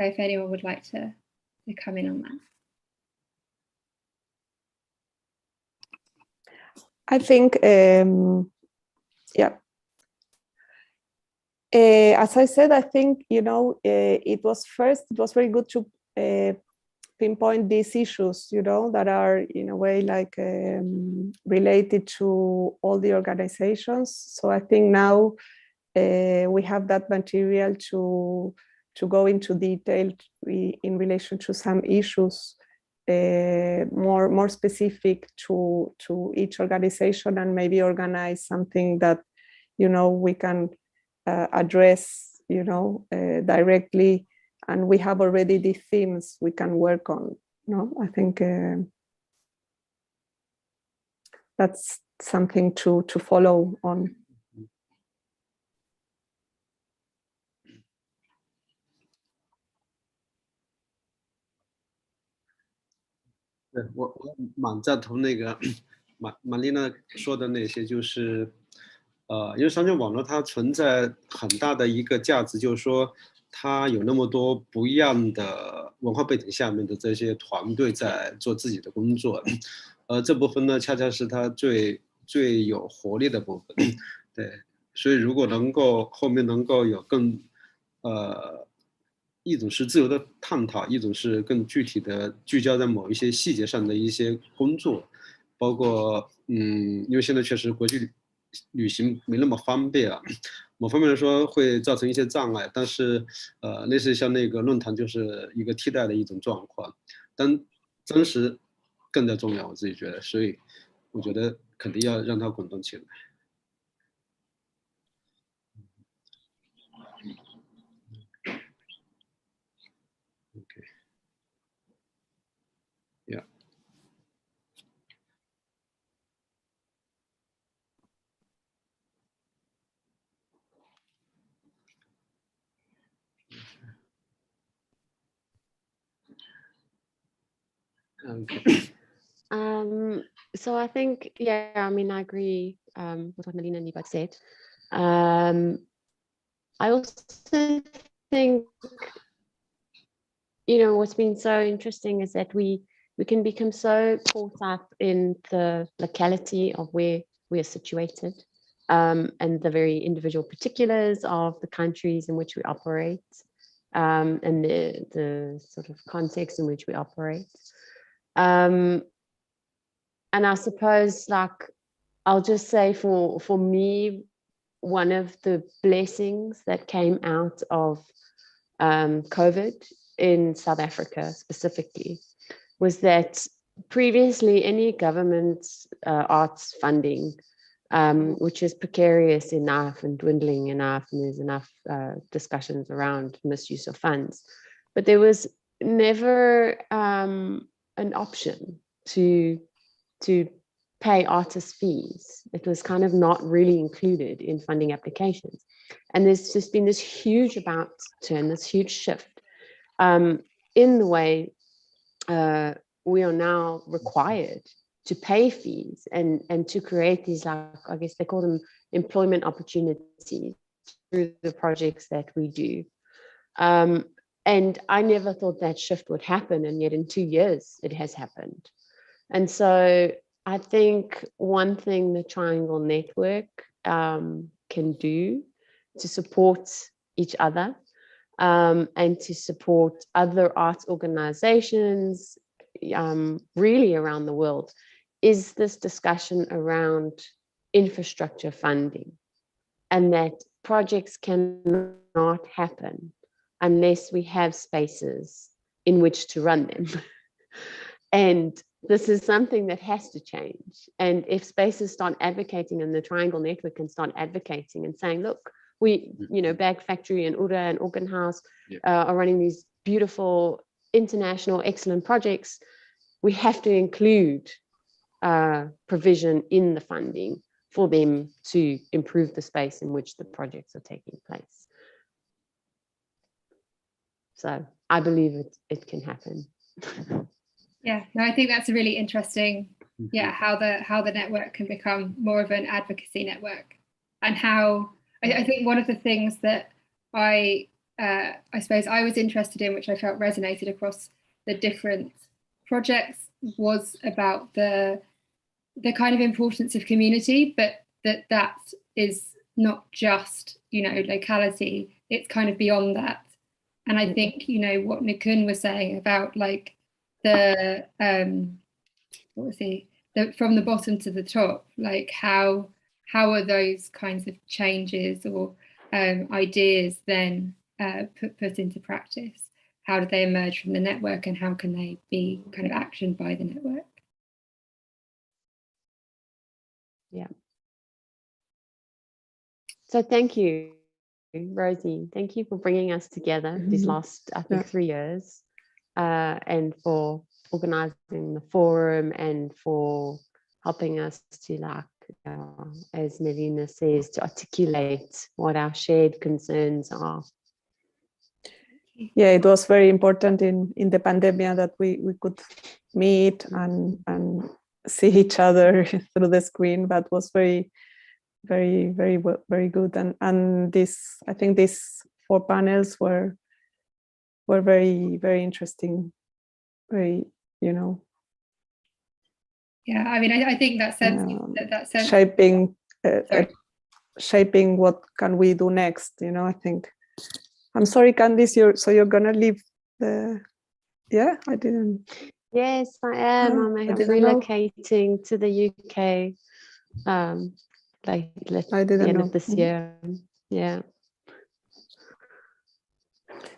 Speaker 1: So if anyone would like to come in on that.
Speaker 4: I think, yeah. As I said, I think, you know, it was very good to pinpoint these issues, you know, that are in a way like related to all the organizations. So I think now we have that material to go into detail in relation to some issues more specific to each organization, and maybe organize something that, you know, we can address, you know, directly, and we have already the themes we can work on. No, I think that's something to follow on.
Speaker 2: 对，我蛮赞同那个玛丽娜说的那些，就是因为商圈网络它存在很大的一个价值，就是说它有那么多不一样的文化背景下面的这些团队在做自己的工作，这部分呢恰恰是它最有活力的部分。对，所以如果后面能够有更一种是自由的探讨，一种是更具体的聚焦在某一些细节上的一些工作，包括因为现在确实国际旅行没那么方便啊，某方面来说会造成一些障碍，但是类似像那个论坛就是一个替代的一种状况，但真实更加重要，我自己觉得，所以我觉得肯定要让它滚动起来。Okay. Yeah. Okay.
Speaker 3: So I think, yeah, I mean, I agree with what Melina and you both said. I also think, you know, what's been so interesting is that we can become so caught up in the locality of where we are situated, and the very individual particulars of the countries in which we operate, and the sort of context in which we operate. And I suppose, like, I'll just say for me, one of the blessings that came out of COVID in South Africa specifically was that previously any government arts funding, which is precarious enough and dwindling enough, and there's enough discussions around misuse of funds, but there was never an option to pay artists fees. It was kind of not really included in funding applications. And there's just been this huge about turn, this huge shift in the way we are now required to pay fees and to create these, like, I guess they call them employment opportunities through the projects that we do. And I never thought that shift would happen, and yet in 2 years it has happened. And so I think one thing the Triangle Network can do to support each other and to support other arts organizations really around the world is this discussion around infrastructure funding, and that projects cannot happen unless we have spaces in which to run them. And this is something that has to change. And if spaces start advocating, and the Triangle Network can start advocating and saying, look, we, you know, Bag Factory and URRA and Organhaus are running these beautiful, international, excellent projects, we have to include provision in the funding for them to improve the space in which the projects are taking place. So I believe it can happen.
Speaker 1: Yeah, no, I think that's a really interesting, how the network can become more of an advocacy network, and how I think one of the things that I suppose I was interested in, which I felt resonated across the different projects, was about the kind of importance of community, but that is not just, you know, locality, it's kind of beyond that. And I think, you know, what Nikun was saying about, like, the what was he, from the bottom to the top, like how are those kinds of changes or ideas then put into practice? How do they emerge from the network, and how can they be kind of actioned by the network?
Speaker 3: Yeah. So thank you, Rosie. Thank you for bringing us together these last, I think, 3 years, and for organizing the forum and for helping us to, like, as Melina says, to articulate what our shared concerns are.
Speaker 4: Yeah, it was very important in the pandemic that we could meet and see each other through the screen. That was very, very, very, very good. And this, I think these 4 panels were very, very interesting. Very, you know.
Speaker 1: Yeah, I mean, I think that sense,
Speaker 4: shaping what can we do next, you know, I think I'm sorry, Candice, you're gonna leave the, yeah, I didn't.
Speaker 3: Yes, I am.
Speaker 4: Oh,
Speaker 3: I'm
Speaker 4: I didn't know.
Speaker 3: relocating to the UK like
Speaker 4: I
Speaker 3: at the
Speaker 4: didn't
Speaker 3: end
Speaker 4: know.
Speaker 3: of this
Speaker 4: Mhm.
Speaker 3: year. Yeah.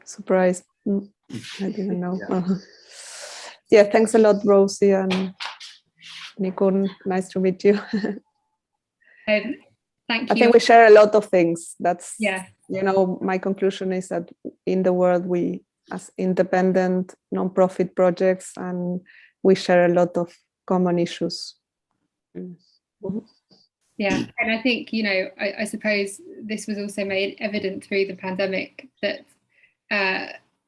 Speaker 4: Surprise. I didn't know. Yeah, thanks a lot, Rosie and Nikon. Nice to meet you.
Speaker 1: Thank
Speaker 4: I
Speaker 1: you.
Speaker 4: think we share a lot of things. That's,
Speaker 1: Yeah.
Speaker 4: you know, my conclusion is that in the world, we, as independent nonprofit projects, and we share a lot of common issues. Mhm.
Speaker 1: Yeah, and I think, you know, I suppose this was also made evident through the pandemic that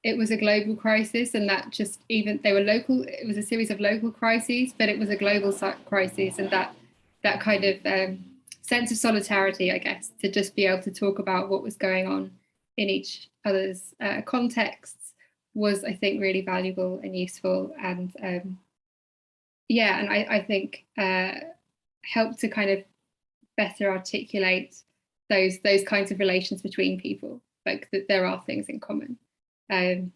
Speaker 1: it was a global crisis, and that just even they were local, it was a series of local crises, but it was a global crisis, and that kind of sense of solidarity, I guess, to just be able to talk about what was going on in each other's contexts was, I think, really valuable and useful, and yeah, and I think helped to kind of better articulate those kinds of relations between people, like that there are things in common, and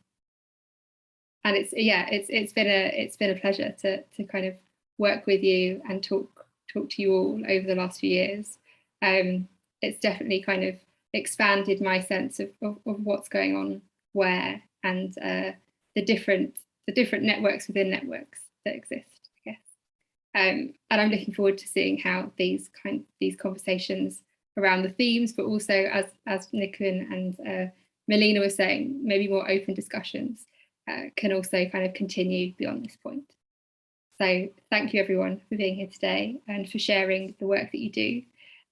Speaker 1: it's been a pleasure to kind of work with you and talk to you all over the last few years. It's definitely kind of expanded my sense of what's going on where, and the different networks within networks that exist, I guess. And I'm looking forward to seeing how these conversations around the themes, but also as Nicolin and Melina were saying, maybe more open discussions can also kind of continue beyond this point. So thank you everyone for being here today and for sharing the work that you do.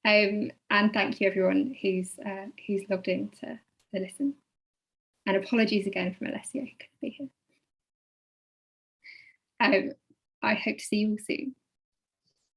Speaker 1: And thank you everyone who's logged in to listen. And apologies again from Alessio, who couldn't be here. I hope to see you all soon.